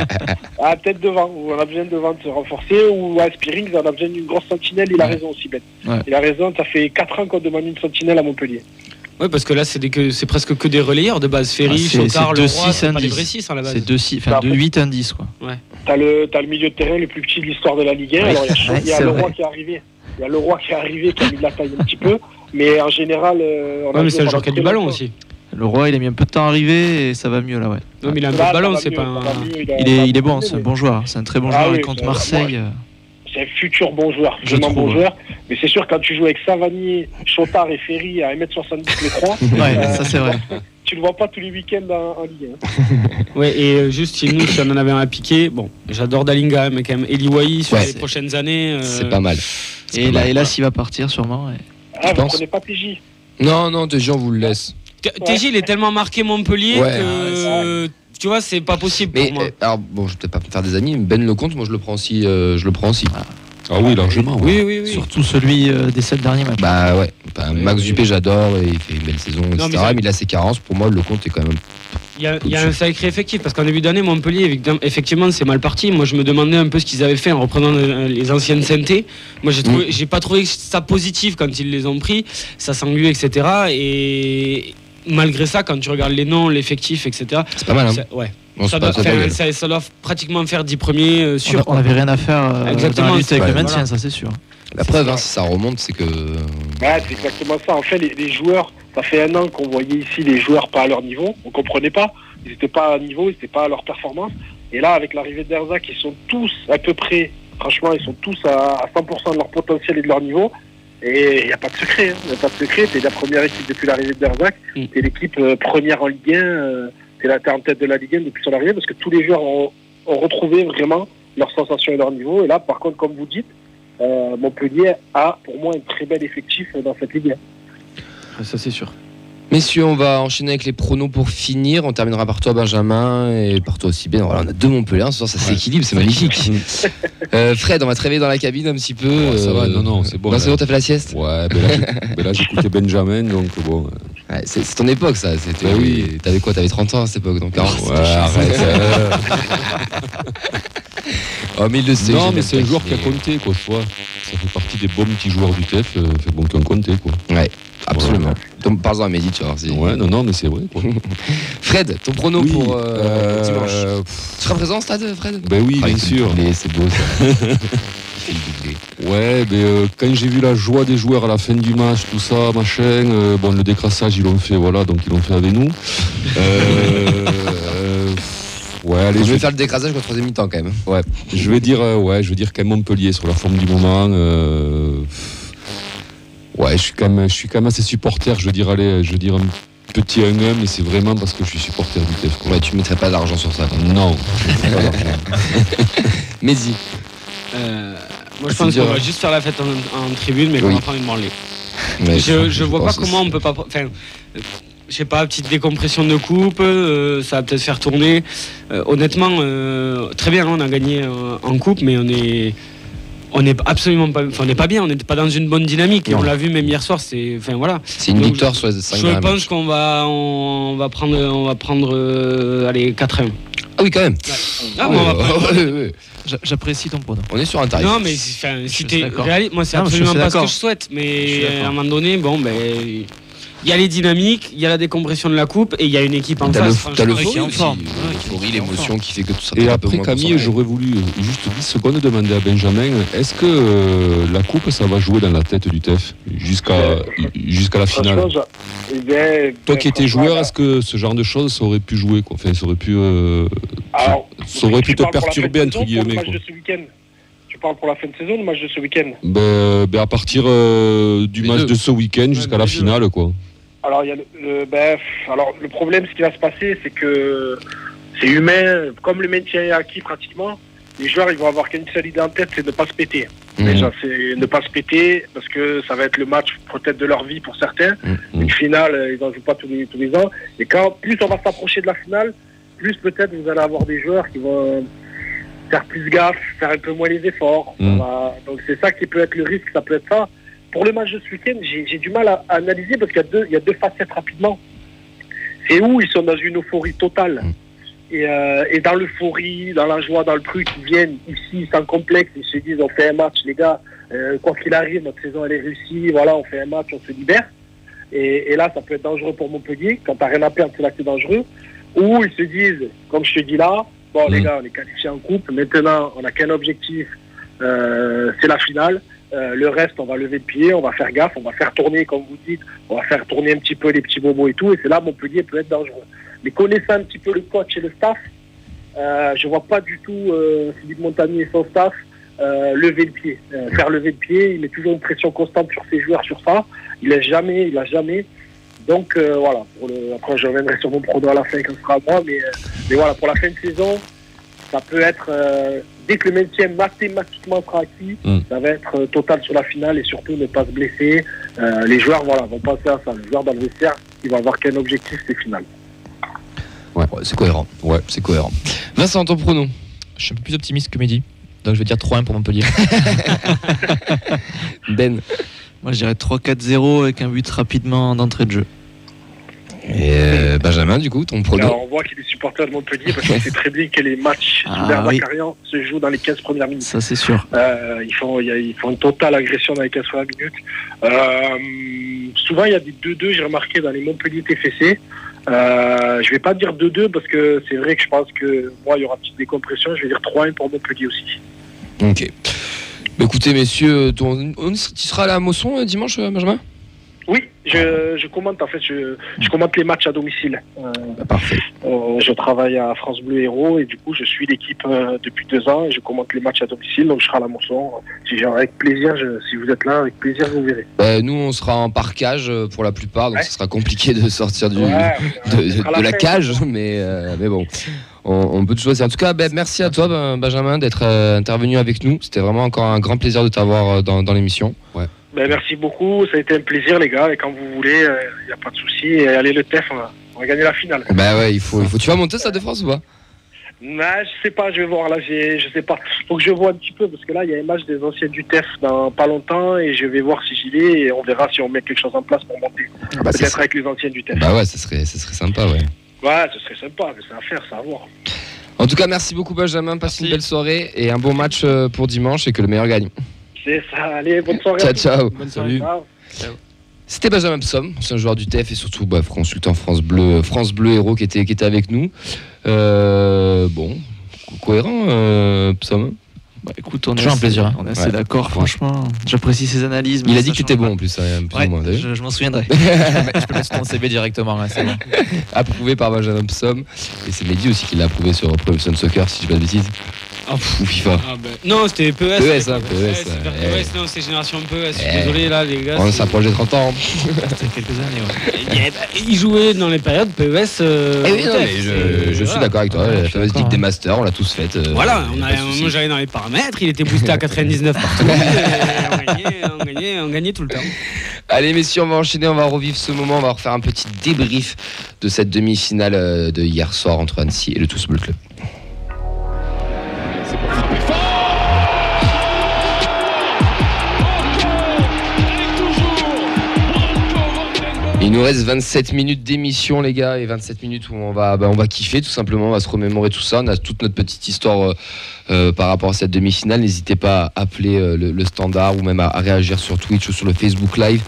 Ah, peut-être devant. On a besoin devant de se renforcer. Ou à Spearing, on a besoin d'une grosse sentinelle. Il a raison aussi, Ben. Ouais. Il a raison. Ça fait 4 ans qu'on demande une sentinelle à Montpellier. Ouais, parce que là, c'est presque que des relayeurs de base. Ferry, Ah, c'est Chotard, 2, Leroy, 6, c'est pas des 10. vrais 6 à la base. C'est 2-8, 1 10 quoi. T'as le milieu de terrain le plus petit de l'histoire de la Ligue 1. Oui. Alors, il y a C'est Leroy vrai. qui est arrivé. Il y a Leroy qui est arrivé, qui a mis de la taille un petit peu. Mais en général, Ouais, mais c'est le joueur qui a du ballon aussi. Le Roi, il a mis un peu de temps à arriver et ça va mieux là, ouais. Non, mais il a un peu Là, de ballon, ça c'est va pas mieux, un. ça va mieux, Il est bon, c'est un bon joueur. C'est un très bon Ah joueur oui, contre c'est- Marseille. C'est un futur bon joueur, Je vraiment bon trouve. joueur. Mais c'est sûr, quand tu joues avec Savanier, Chotard et Ferry à 1m70 les trois, Ouais, ça c'est vrai. tu le vois pas tous les week-ends en Ligue 1. Ouais, et juste si nous, si on en avait un à piquer, bon, j'adore Dalinga, mais quand même Eliwaï sur Ouais, les c'est- prochaines années. C'est pas mal. C'est Et pas mal. là, s'il va partir sûrement. Ouais. Ah, vous pense. prenez pas TJ. Non, TJ, on vous le laisse. TJ, il est tellement marqué Montpellier Ouais. que. Tu vois, c'est pas possible Mais pour moi. alors, bon, je vais peut-être pas me faire des amis, mais Ben Lecomte, moi je le prends aussi. Ah oui, largement. Ouais. Oui. Surtout celui des 7 derniers matchs. Bah ouais. Enfin, Max Oui. Dupé, j'adore, et il fait une belle saison, etc. Non, mais Mais, ça- il a ses carences. Pour moi, Lecomte est quand même. Il y a un sacré effectif parce qu'en début d'année, Montpellier, effectivement, c'est mal parti. Moi, je me demandais un peu ce qu'ils avaient fait en reprenant les anciennes CNT. Moi, j'ai pas trouvé ça positif quand ils les ont pris. Ça s'engueule, etc. Et malgré ça, quand tu regardes les noms, l'effectif, etc. C'est pas mal, hein. Ouais. Non, Ça c'est pas- doit, c'est pas mal. ça doit pratiquement faire 10 premiers sûrs. On avait rien à faire Exactement, dans la lutte avec ouais, le maintien, voilà. ça c'est sûr. La preuve, hein, si ça remonte, c'est que. Ouais, c'est exactement ça. En fait, les joueurs, ça fait un an qu'on voyait ici les joueurs pas à leur niveau. On comprenait pas. Ils n'étaient pas à niveau, ils n'étaient pas à leur performance. Et là, avec l'arrivée d'Erzac, ils sont tous à peu près, franchement, ils sont tous à 100% de leur potentiel et de leur niveau. Et il n'y a pas de secret. Il n'y a pas de secret. T'es la première équipe depuis l'arrivée d'Erzac. T'es l'équipe première en Ligue 1. T'es en tête de la Ligue 1 depuis son arrivée parce que tous les joueurs ont retrouvé vraiment leur sensation et leur niveau. Et là, par contre, comme vous dites, Montpellier a pour moi un très bel effectif dans cette Ligue 1. Ça, c'est sûr. Messieurs, on va enchaîner avec les pronos pour finir. On terminera par toi, Benjamin, et par toi aussi, Ben. Voilà, on a deux Montpellier ce soir, ça s'équilibre, c'est magnifique. Fred, on va te réveiller dans la cabine un petit peu. Ouais, ça va, non, c'est bon. Non, c'est là. bon, t'as fait la sieste. Ouais, là j'écoutais Benjamin, donc bon. Ouais, c'est ton époque, ça. C'était, Bah oui. T'avais quoi? T'avais 30 ans à cette époque, donc 40. Ouais, arrête. Oh, mais il le sait. Non, j'ai mais c'est un même joueur pas qui a compté, quoi, tu vois. Ça fait partie des bons petits joueurs du TEF, fait bon qui ont compté, quoi. Ouais, absolument. Donc, parle-en à Mehdi, tu vois. Ouais, non, mais c'est vrai, quoi. Fred, ton prono Oui, pour dimanche. Tu seras présent au stade, Fred? Ben oui, Ah, bien il fait sûr. le doublé, c'est beau ça. Il fait le doublé. Ouais, mais quand j'ai vu la joie des joueurs à la fin du match, tout ça, machin, bon, le décrassage, ils l'ont fait, voilà, donc ils l'ont fait avec nous. Ouais, allez, Je je vais vais, faire le décrasage contre troisième mi-temps quand même. ouais, je vais dire quand même Montpellier sur la forme du moment. Ouais, je suis quand même assez supporter. Je veux dire un petit 1-1, mais c'est vraiment parce que je suis supporter du TEF. quoi. Ouais, tu mettrais pas d'argent sur ça. Quoi. Non. Mehdi. Moi, je C'est pense dur, qu'on va hein. juste faire la fête en tribune, mais qu'on Oui. va prendre une branlée. Ouais, Je vois pas pense comment aussi. on peut pas. Enfin, je sais pas, petite décompression de coupe, ça va peut-être faire tourner. Honnêtement, très bien, on a gagné en coupe, mais on est absolument pas. Enfin, on n'est pas bien, on n'est pas dans une bonne dynamique. Et Non. on l'a vu même hier soir. Enfin voilà. C'est une Donc, victoire sur les 5 Je derniers pense matchs. qu'on va prendre allez 4-1. Ah oui, quand même. Ah, mais on va prendre- Ouais. J'apprécie ton pronom. On est sur un tarif. Non, mais enfin, si suis t'es d'accord. réaliste, moi c'est Non, mais je absolument suis pas ce que d'accord. je souhaite. Je suis Mais d'accord. à un moment donné, bon, ben, il y a les dynamiques, il y a la décompression de la coupe et il y a une équipe en T'as face. le franchement, fou en aussi, forme. l'euphorie, l'émotion qui fait que tout ça. Et peut un peu après moins Camille, concentré. j'aurais voulu juste 10 secondes demander à Benjamin, est-ce que la coupe, ça va jouer dans la tête du TEF jusqu'à la finale? Franchement, Toi qui étais franchement, joueur, là, est-ce que ce genre de choses, ça aurait pu jouer, quoi? Enfin, ça aurait pu, alors, ça aurait pu tu te parles pour la perturber, fin de entre saison ou pour guillemets, le match quoi. de ce week-end. Tu parles pour la fin de saison ou le match de ce week-end? Ben, à partir du Les match deux. de ce week-end jusqu'à la les deux. finale, quoi. Alors, il y a le problème, ce qui va se passer, c'est que c'est humain, comme le maintien est acquis pratiquement, les joueurs ils vont avoir qu'une seule idée en tête, c'est de ne pas se péter. Déjà, c'est ne pas se péter, parce que ça va être le match peut-être de leur vie pour certains. Une finale, ils n'en jouent pas tous les ans. Et plus on va s'approcher de la finale, plus peut-être vous allez avoir des joueurs qui vont faire plus gaffe, faire un peu moins les efforts. Donc c'est ça qui peut être le risque, ça peut être ça. Pour le match de ce week-end, j'ai du mal à analyser parce qu'il y a deux facettes rapidement. C'est où ils sont dans une euphorie totale. Et dans l'euphorie, dans la joie, dans le truc, ils viennent ici sans complexe, ils se disent on fait un match les gars, quoi qu'il arrive, notre saison elle est réussie, voilà, on fait un match, on se libère. Et là ça peut être dangereux pour Montpellier, quand t'as rien à perdre c'est là que c'est dangereux. Ou ils se disent, comme je te dis là, bon les gars on est qualifiés en coupe, maintenant on n'a qu'un objectif, c'est la finale. Le reste, on va lever le pied, on va faire gaffe, on va faire tourner, comme vous dites, on va faire tourner un petit peu les petits bobos et tout, et c'est là Montpellier peut être dangereux. Mais connaissant un petit peu le coach et le staff, je vois pas du tout Philippe Montagnier et son staff lever le pied. Faire lever le pied, il met toujours une pression constante sur ses joueurs sur ça, il a jamais. Donc voilà, après je reviendrai sur mon prono à la fin quand ce sera à moi, mais voilà, pour la fin de saison, ça peut être... dès que le maintien mathématiquement sera acquis, ça va être total sur la finale et surtout ne pas se blesser. Les joueurs vont penser à ça. Le joueur dans le vestiaire, il va avoir qu'un objectif, c'est final. Ouais, c'est cohérent. Vincent, ton prono? Je suis un peu plus optimiste que Mehdi, donc je vais dire 3-1 pour Montpellier. Ben? Moi je dirais 3-4-0 avec un but rapidement d'entrée de jeu. Et Benjamin, du coup, ton prono? Alors, on voit qu'il est supporter de Montpellier parce qu'il sait très bien que les matchs Bacarian se jouent dans les 15 premières minutes. Ça, c'est sûr. Ils font une totale agression dans les 15 premières minutes. Souvent, il y a des 2-2, j'ai remarqué, dans les Montpellier TFC. Je vais pas dire 2-2 parce que c'est vrai que je pense que moi, il y aura une petite décompression. Je vais dire 3-1 pour Montpellier aussi. Ok. Bah, écoutez, messieurs, tu seras à la Mosson dimanche, Benjamin? Oui, je commente en fait, je commente les matchs à domicile. Parfait. Je travaille à France Bleu Héros et du coup je suis l'équipe depuis 2 ans et je commente les matchs à domicile, donc je serai à la Mosson. Avec plaisir, si vous êtes là, avec plaisir vous verrez. Nous on sera en parcage pour la plupart, donc ce sera compliqué de sortir de la cage, mais bon. On peut toujours essayer. En tout cas, merci à toi Benjamin d'être intervenu avec nous. C'était vraiment encore un grand plaisir de t'avoir dans l'émission. Ouais. Merci beaucoup, ça a été un plaisir les gars, et quand vous voulez, il n'y a pas de souci, et allez le TEF, on va gagner la finale. Il faut. Tu vas monter Stade de France ou pas? Je sais pas, je vais voir, là, je sais pas. Faut que je vois un petit peu, parce que là, il y a un match des anciens du TEF dans pas longtemps, et je vais voir si j'y vais, et on verra si on met quelque chose en place pour monter. Peut-être avec les anciens du TEF. Ça serait sympa, ouais. Ouais, ce serait sympa, mais c'est à faire, c'est à voir. En tout cas, merci beaucoup Benjamin, passe une belle soirée, et un bon match pour dimanche, et que le meilleur gagne. C'est ça, allez, bonne soirée. Ciao. Bonne soirée. Ciao. C'était Benjamin Psom, c'est un joueur du TF et surtout consultant France Bleu Héros qui était avec nous. Cohérent Psom. Écoute, on toujours un plaisir. On est assez d'accord, franchement. J'apprécie ses analyses. Il a dit que tu étais bon en plus, plus ou moins. Je m'en souviendrai. Je peux mettre sur ton CV directement, c'est bon. Approuvé par Benjamin Psom. Et c'est Mehdi aussi qui l'a approuvé sur Pro Evolution Soccer, si je dis pas de bêtises. Ou FIFA. Non, c'était PES. PES, non, c'est Génération PES. Je suis désolé, là, les gars. On s'approche des 30 ans. C'était quelques années, Ils jouaient dans les périodes PES. Je suis d'accord avec toi. La fameuse Ligue des Masters, on l'a tous faite. Voilà, moi j'allais dans les paramètres, il était boosté à 99 partout. On gagnait tout le temps. Allez, messieurs, on va enchaîner, on va revivre ce moment, on va refaire un petit débrief de cette demi-finale de hier soir entre Annecy et le Toulouse Bleu Club. Il nous reste 27 minutes d'émission les gars, et 27 minutes où on va kiffer tout simplement, on va se remémorer tout ça, on a toute notre petite histoire par rapport à cette demi-finale. N'hésitez pas à appeler le standard ou même à réagir sur Twitch ou sur le Facebook Live.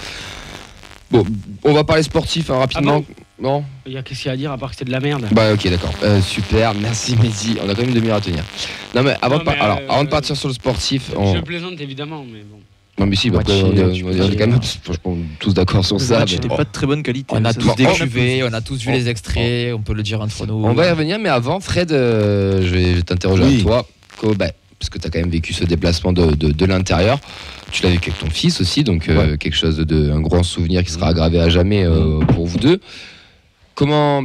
Bon, on va parler sportif rapidement. Non, qu'est-ce qu'il y a à dire à part que c'est de la merde? Ok, d'accord. Super, merci Mehdi. On a quand même une demi-heure à tenir. Non mais avant de partir sur le sportif, je plaisante évidemment, mais bon. Non mais si, on est quand même tous d'accord sur ça. C'était pas de très bonne qualité. On a tous décuvé, on a tous vu les extraits, on peut le dire entre nous. On va y revenir, mais avant, Fred, je vais t'interroger à toi. Parce que tu as quand même vécu ce déplacement de l'intérieur. Tu l'as vécu avec ton fils aussi, donc quelque chose un grand souvenir qui sera aggravé à jamais pour vous deux. Comment,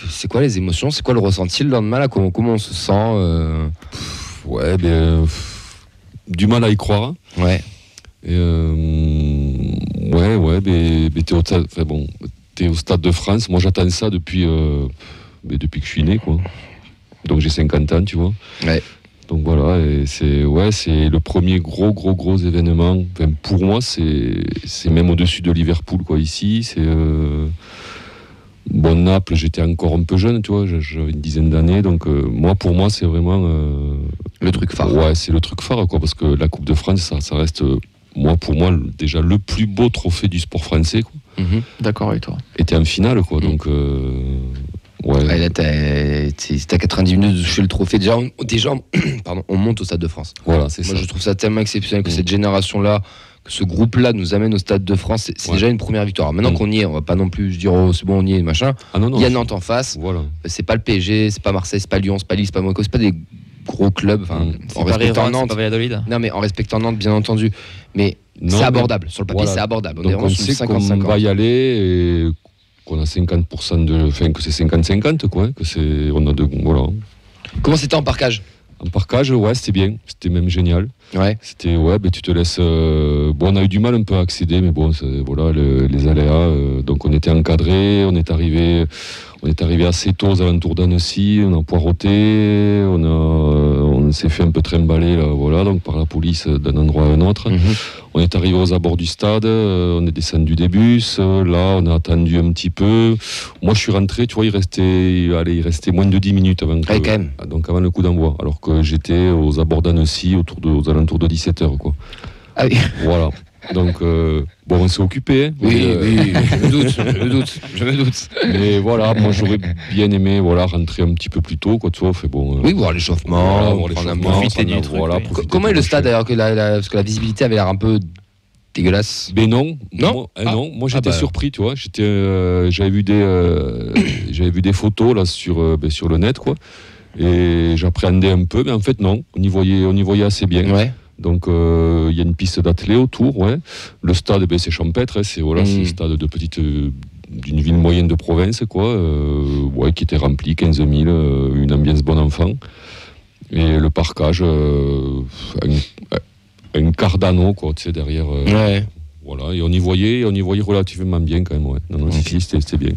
c'est quoi les émotions, c'est quoi le ressenti le lendemain là, comment on se sent du mal à y croire. Ouais. Et mais t'es au Stade de France. Moi, j'attends ça depuis que je suis né, quoi. Donc j'ai 50 ans, tu vois. Ouais. Donc voilà, et c'est le premier gros événement. Enfin, pour moi, c'est même au-dessus de Liverpool, quoi. Ici, c'est Naples. J'étais encore un peu jeune, tu vois. J'avais une dizaine d'années, donc pour moi, c'est vraiment le truc phare. Ouais, c'est le truc phare, quoi, parce que la Coupe de France, ça reste pour moi déjà le plus beau trophée du sport français, quoi. D'accord avec toi. Et t'es en finale, quoi. Donc là, t'as 90 minutes de toucher le trophée. Déjà, on monte au Stade de France. Voilà, c'est Moi, ça. je trouve ça tellement exceptionnel que cette génération-là, que ce groupe-là nous amène au Stade de France. C'est déjà une première victoire. Alors, maintenant qu'on y est, on va pas non plus se dire c'est bon, on y est, machin. Ah, non, il y a Nantes en face. Voilà. C'est pas le PSG, c'est pas Marseille, c'est pas Lyon, c'est pas Lille, c'est pas Monaco, c'est pas des gros clubs. En respectant Nantes. C'est pas Valladolid. Non, mais en respectant Nantes, bien entendu. Mais c'est abordable. Sur le papier, c'est abordable. Donc on sait qu'on va y aller et qu'on a 50% que c'est 50-50, quoi. Voilà. Comment c'était en parkage? En parkage, c'était bien. C'était même génial. Ouais. C'était, tu te laisses. on a eu du mal un peu à accéder, mais bon, voilà, les aléas. Donc on était encadré, on est arrivé assez tôt aux alentours d'Annecy, on a poireauté, on s'est fait un peu trimballer, là, voilà, donc par la police d'un endroit à un autre. On est arrivé aux abords du stade, on est descendu des bus, là on a attendu un petit peu. Moi je suis rentré, tu vois, il restait moins de 10 minutes avant le coup d'envoi, alors que j'étais aux abords d'Annecy aux alentours de 17h, quoi. Ah oui. Voilà. Donc, on s'est occupé. Hein, oui, je me doute. Mais voilà, moi j'aurais bien aimé rentrer un petit peu plus tôt, quoi, tu vois. Voir l'échauffement, profiter du truc. Comment est le stade d'ailleurs, parce que la visibilité avait l'air un peu dégueulasse. Mais non. Moi j'étais surpris, tu vois. J'avais vu des photos là sur le net, quoi. Et j'appréhendais un peu, mais en fait non, on y voyait assez bien. Ouais. Donc il y a une piste d'athlée autour, ouais. Le stade, c'est champêtre, hein, c'est le stade d'une ville moyenne de province, quoi, qui était rempli, 15 000, une ambiance bon enfant. Et le parkage, un Cardano, quoi, tu sais, derrière. Voilà, et on y voyait relativement bien quand même, ouais. Non, c'était bien.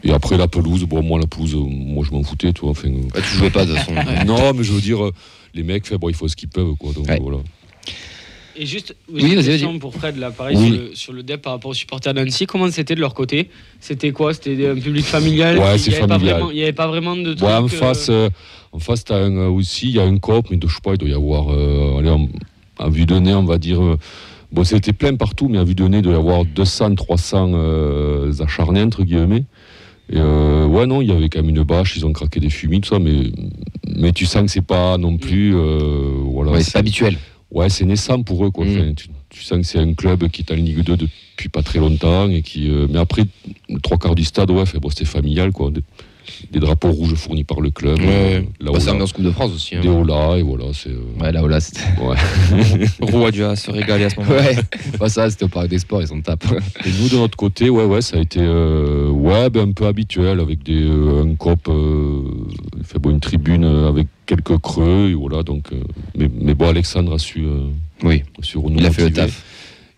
Et après la pelouse, moi je m'en foutais, tu vois. Enfin, tu jouais pas de toute façon. Non, mais je veux dire, les mecs, ils font ce qu'ils peuvent, quoi. Donc voilà. Et juste une question pour Fred, là, pareil, sur le DEP par rapport aux supporters d'Annecy, comment c'était de leur côté? C'était quoi? C'était un public familial? Ouais, c'est familial. Il n'y avait pas vraiment de trucs... Ouais, en face, il y a un coop, mais je sais pas, il doit y avoir, à vue de nez, on va dire... c'était plein partout, mais à vue de nez, il doit y avoir 200, 300 acharnés, entre guillemets. Et non, il y avait quand même une bâche, ils ont craqué des fumis, tout ça, mais tu sens que c'est pas non plus... c'est pas habituel. Ouais, c'est naissant pour eux, quoi. Enfin, tu sens que c'est un club qui est en Ligue 2 depuis pas très longtemps, et mais après, le 3/4 du stade, c'était familial, quoi. Des drapeaux rouges fournis par le club. C'est l'ambiance Coupe de France aussi. Des Ola, et voilà. La Ola, c'était... Roua dû se régaler à ce moment-là. Ça, c'était au Parc des Sports, ils s'en tapent. Et nous, de notre côté, ça a été un peu habituel, avec un cop, une tribune avec quelques creux, et voilà. Donc, mais bon, Alexandre a su il a fait le taf.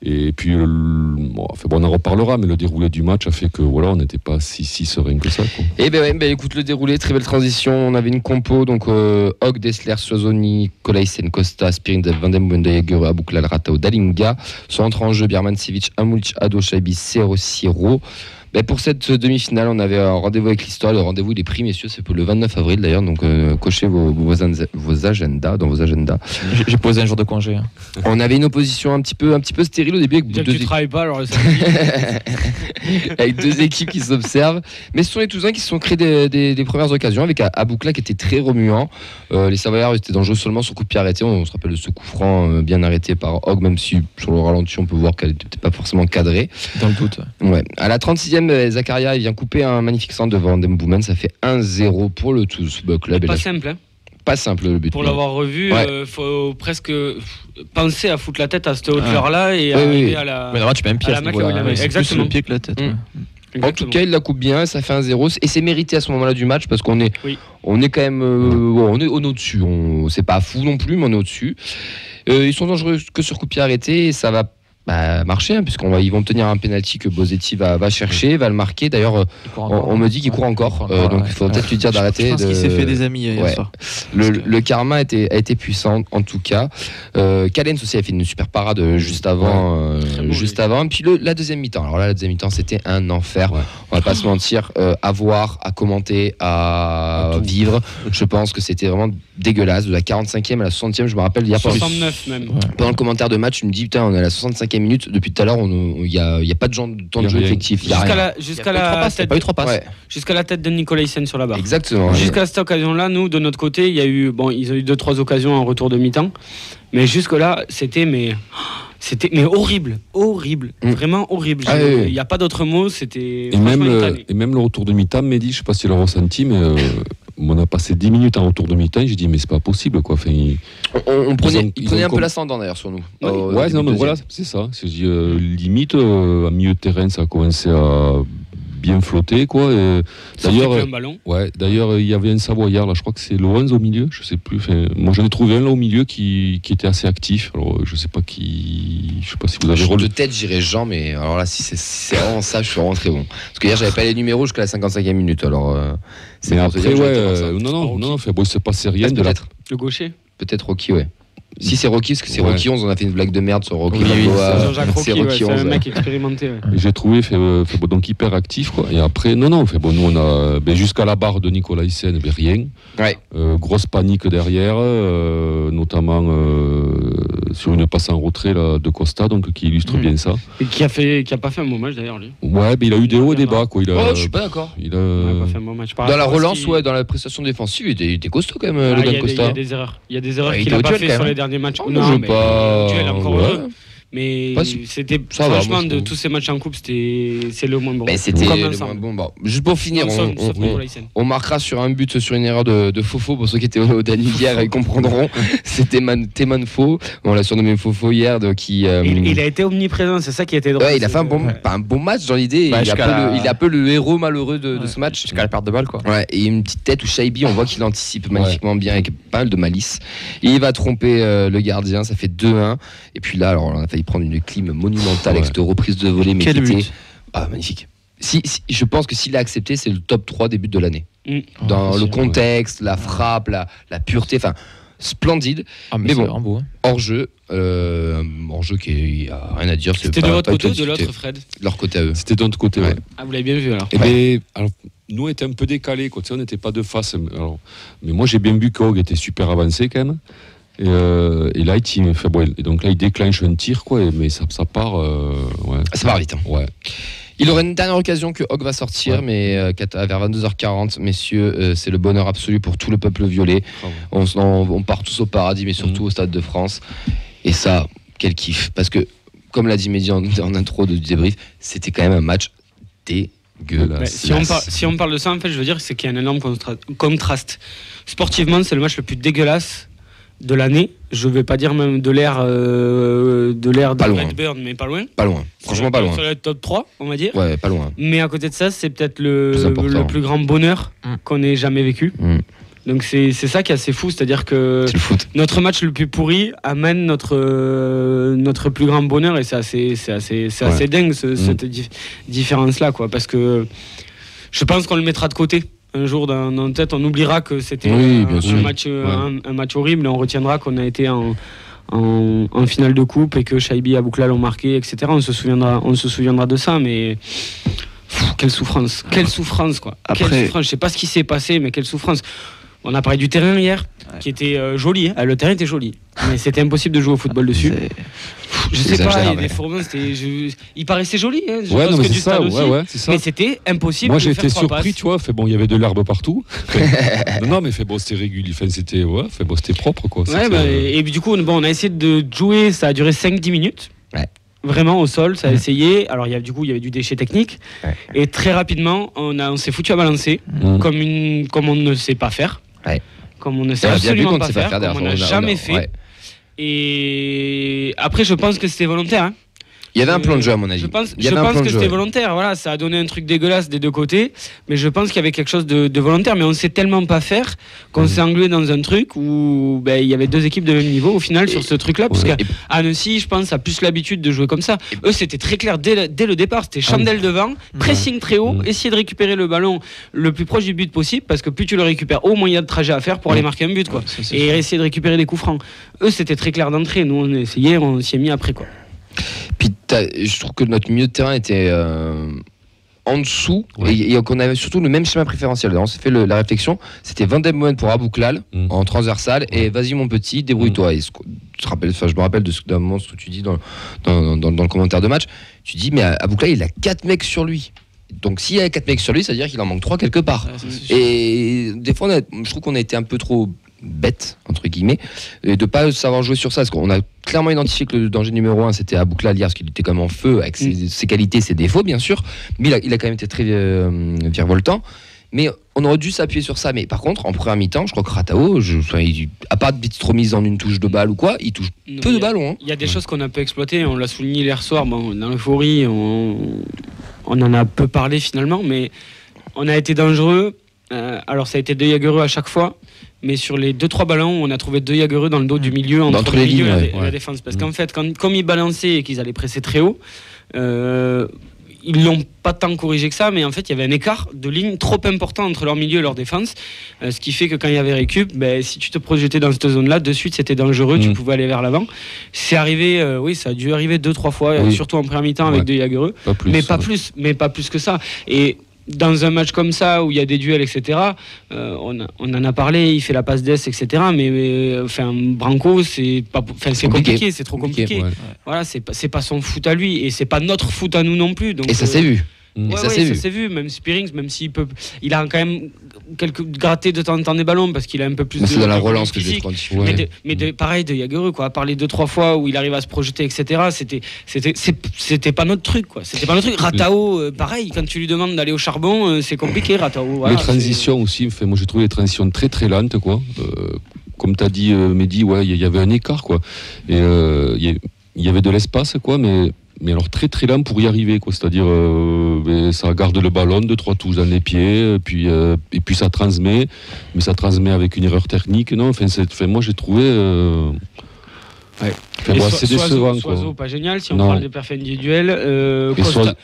Et puis, on en reparlera, mais le déroulé du match a fait que on n'était pas si serein que ça, quoi. Et écoute, le déroulé, très belle transition. On avait une compo, donc Hog, Dessler, Sozoni, Kolaisen, Costa, Spirin, Vandem, Bundayeger, Abouklal, Ratao, Dalinga. Sont entrés en jeu Birman Sivic, Amulic, Ado, Shaibi, Siro. Pour cette demi-finale, on avait un rendez-vous avec l'histoire. Le rendez-vous, il est pris, messieurs, c'est pour le 29 avril d'ailleurs. Donc, cochez vos agendas, dans vos agendas. J'ai posé un jour de congé. Hein. On avait une opposition un petit peu stérile au début. Avec tu travailles pas, alors avec deux équipes qui s'observent. Mais ce sont les Toulousains qui se sont créés des premières occasions, avec Aboukla qui était très remuant. Les Savoyards étaient dans le jeu seulement sur coup de pied arrêté. On se rappelle de ce coup franc bien arrêté par Hog, même si sur le ralenti, on peut voir qu'elle n'était pas forcément cadrée. Dans le doute. Ouais. À la 36e, Zakaria il vient couper un magnifique centre devant Ndemboumen. Ça fait 1-0 pour le Toulouse Club. Pas simple, hein. Pas simple le but. Pour l'avoir revu, faut presque penser à foutre la tête à cette hauteur-là et arriver à la. Mais normalement, tu mets un pied à la main. C'est plus le pied que la tête. En tout cas, il la coupe bien, ça fait 1-0 et c'est mérité à ce moment-là du match parce qu'on est quand même on est au-dessus. C'est pas fou non plus, mais on est au-dessus. Ils sont dangereux que sur coup de pied arrêté et ça va marcher puisqu'ils vont tenir un penalty que Bosetti va chercher, va le marquer. D'ailleurs, on me dit qu'il court encore, donc il faut peut-être lui dire d'arrêter. Je pense qu'il s'est fait des amis hier soir. Le karma a été puissant en tout cas. Callens aussi a fait une super parade juste avant. Et puis la deuxième mi-temps. Alors là, la deuxième mi-temps, c'était un enfer. Ouais. On va pas se mentir. À voir, à commenter, à vivre. Je pense que c'était vraiment dégueulasse. De la 45e à la 60e, je me rappelle. Il y a 69 même. Pendant le commentaire de match, je me dis putain, on est à la 65e minute. Depuis tout à l'heure, il y a pas de temps de jeu effectif. Jusqu'à la tête de Nicolaisen sur la barre. Exactement. Jusqu'à cette occasion-là, nous de notre côté, ils ont eu 2-3 occasions en retour de mi-temps, mais jusque-là, c'était horrible, vraiment horrible. Il n'y a pas d'autre mot. C'était et même le retour de mi-temps, Mehdi, je sais pas si tu l'as ressenti, mais on a passé 10 minutes en retour de mi-temps. J'ai dit mais c'est pas possible quoi. Enfin, on prenait un peu l'ascendant d'ailleurs sur nous. Voilà, c'est ça. Limite à milieu de terrain, ça a commencé à bien flotter quoi. D'ailleurs, il y avait un Savoyard là, je crois que c'est Lorenz au milieu, je sais plus. Enfin, moi j'en ai trouvé un là au milieu qui était assez actif. Alors je sais pas si vous avez de tête, j'irais Jean, mais alors là si c'est vraiment ça, je suis vraiment très bon. Parce que hier j'avais pas les numéros jusqu'à la 55e minute. Alors c'est mais après non, il se passait rien de peut-être le gaucher. Peut-être Rocky, ouais. Si c'est Rocky, parce que c'est Rocky 11, on a fait une blague de merde sur Rocky. Jean-Jacques Rocky, c'est un mec expérimenté. Ouais. J'ai trouvé donc hyper actif quoi. Et après nous on a jusqu'à la barre de Nicolaisen, rien. Ouais. Grosse panique derrière, notamment sur une passe en retrait là, de Costa, donc qui illustre bien ça. Et qui a pas fait un bon match d'ailleurs lui. Ouais, mais il a eu des hauts et des bas quoi. Je suis pas d'accord. Il a pas fait un bon match. Dans la relance, dans la prestation défensive, il était costaud quand même. Logan Costa. Il y a des erreurs qu'il a pas fait sur les derniers matchs. Non, mais duel encore heureux. Mais c'était franchement de tous ces matchs en coupe, c'est le moins bon. C'était le moins bon. Bon, juste pour finir, on marquera sur un but sur une erreur de Fofo. Pour ceux qui étaient au Danube hier, ils comprendront. C'était Teman Fo. On l'a surnommé Fofo hier. Il a été omniprésent, c'est ça qui a été drôle. Ouais, il a fait un bon match dans l'idée. Il est un peu le héros malheureux de ce match. Jusqu'à la perte de balle quoi. Ouais, et une petite tête où Shaibi, on voit qu'il anticipe magnifiquement bien avec pas mal de malice. Et il va tromper le gardien, ça fait 2-1. Et puis là, alors on a failli prendre une clim monumentale avec cette reprise de volée, mais quel but. Magnifique. Je pense que s'il a accepté, c'est le top 3 des buts de l'année. Dans le contexte, la frappe, la pureté, enfin splendide. Mais bon, beau, hors-jeu qui a rien à dire. C'était de votre côté ou de l'autre, Fred? De leur côté à eux. C'était de notre côté, ouais. Ah, vous l'avez bien vu alors. Alors nous on était un peu décalés, quoi. On n'était pas de face. Mais moi j'ai bien vu qu'Hog était super avancé quand même. Et là, il déclenche un tir, quoi, mais ça part. Ça part vite. Ouais. Il aurait une dernière occasion que Hog va sortir, mais vers 22h40, messieurs, c'est le bonheur absolu pour tout le peuple violet. On part tous au paradis, mais surtout au Stade de France. Et ça, quel kiff. Parce que, comme l'a dit Mehdi en intro du débrief, c'était quand même un match dégueulasse. Si on parle de ça, en fait, je veux dire c'est qu'il y a un énorme contraste. Sportivement, c'est le match le plus dégueulasse de l'année, je vais pas dire même de l'ère de Redburn, mais pas loin. Pas loin. Franchement pas loin. Sur le top 3, on va dire. Ouais, pas loin. Mais à côté de ça, c'est peut-être le plus grand bonheur qu'on ait jamais vécu. Donc c'est ça qui est assez fou, c'est-à-dire que notre match le plus pourri amène notre plus grand bonheur et c'est assez dingue cette différence-là quoi, parce que je pense qu'on le mettra de côté. Un jour dans notre tête, on oubliera que c'était un match horrible et on retiendra qu'on a été en finale de coupe et que Shaibi et Aboukla l'ont marqué, etc. On se souviendra de ça, mais quelle souffrance quoi. Quelle souffrance. Je sais pas ce qui s'est passé, mais quelle souffrance. On a parlé du terrain hier, qui était joli. Le terrain était joli, mais c'était impossible de jouer au football dessus. Je sais pas, il y a des fourmons, il paraissait joli. Hein, c'est ça. Mais c'était impossible. Moi j'ai été surpris, tu vois. Il y avait de l'herbe partout. Non, mais c'était régulier. C'était propre, quoi. Et du coup, on a essayé de jouer. Ça a duré 5-10 minutes. Ouais. Vraiment au sol, ça a essayé. Alors il y avait du déchet technique. Ouais. Et très rapidement, on s'est foutu à balancer comme on ne sait pas faire. Ouais. Comme on ne sait absolument pas faire, comme on n'a jamais fait. Ouais. Et après, je pense que c'était volontaire. Hein. Il y avait un plan de jeu à mon avis. Je pense Il y avait un plan que de jeu, c'était ouais. volontaire. Voilà, ça a donné un truc dégueulasse des deux côtés, mais je pense qu'il y avait quelque chose de volontaire. Mais on sait tellement pas faire qu'on s'est englué dans un truc où il y avait deux équipes de même niveau au final sur ce truc-là. Parce qu'à Annecy, je pense, a plus l'habitude de jouer comme ça. Eux, c'était très clair dès le départ. C'était chandelle devant, pressing très haut, essayer de récupérer le ballon le plus proche du but possible, parce que plus tu le récupères, au moins il y a de trajet à faire pour aller marquer un but, quoi. Et essayer de récupérer des coups francs. Eux, c'était très clair d'entrée. Nous, on a essayé, on s'y est mis après, quoi. Puis je trouve que notre milieu de terrain était en dessous et qu'on avait surtout le même schéma préférentiel. Alors, on s'est fait la réflexion, c'était Van den Boomen pour Abouklal en transversal et vas-y mon petit, débrouille-toi. Et je me rappelle d'un moment ce que tu dis dans le commentaire de match, tu dis mais Abouklal il a 4 mecs sur lui. Donc s'il y a 4 mecs sur lui, ça veut dire qu'il en manque 3 quelque part. Et des fois je trouve qu'on a été un peu trop bête entre guillemets et de pas savoir jouer sur ça, parce qu'on a clairement identifié que le danger numéro 1 c'était Abouklal hier, parce qu'il était quand même en feu avec ses qualités, ses défauts bien sûr, mais il a quand même été très virevoltant, mais on aurait dû s'appuyer sur ça. Mais par contre en première mi-temps je crois que Ratao, à part de petites remises en une touche de balle ou quoi, il touche peu de ballons. Il y a des choses qu'on a peu exploitées, on l'a souligné hier soir, dans l'euphorie on en a peu parlé finalement, mais on a été dangereux. Alors ça a été 2 Jagereux à chaque fois, mais sur les 2-3 ballons on a trouvé 2 Jagereux dans le dos du milieu, entre le milieu et la défense, parce qu'en fait comme ils balançaient et qu'ils allaient presser très haut, ils l'ont pas tant corrigé que ça, mais en fait il y avait un écart de ligne trop important entre leur milieu et leur défense, ce qui fait que quand il y avait récup, si tu te projetais dans cette zone là de suite c'était dangereux, tu pouvais aller vers l'avant. C'est arrivé, ça a dû arriver 2-3 fois, surtout en première mi-temps avec 2 Jagereux, mais pas plus que ça. Et dans un match comme ça où il y a des duels, etc., on en a parlé, il fait la passe d'ess, etc., mais Branco c'est compliqué, c'est trop compliqué. Voilà, c'est pas son foot à lui et c'est pas notre foot à nous non plus. Donc, et ça s'est vu. Ça s'est vu, même Spearings, même s'il peut, il a quand même gratté de temps en temps des ballons parce qu'il a un peu plus c'est de dans la relance que physique. Mais pareil de Jagereux, quoi, à part les 2-3 fois où il arrive à se projeter, etc., c'était pas notre truc, quoi. C'était pas notre truc. Ratao, pareil, quand tu lui demandes d'aller au charbon, c'est compliqué, Ratao. Voilà, les transitions aussi, moi j'ai trouvé les transitions très très lentes, quoi. Comme tu as dit, Mehdi, il y avait un écart, quoi. Et il y avait de l'espace, quoi, mais alors très très lent pour y arriver, quoi. C'est-à-dire ça garde le ballon 2-3 touches dans les pieds, et puis ça transmet, mais ça transmet avec une erreur technique. Non, moi j'ai trouvé c'est décevant, quoi. Soiseau pas génial si on parle de perf individuels.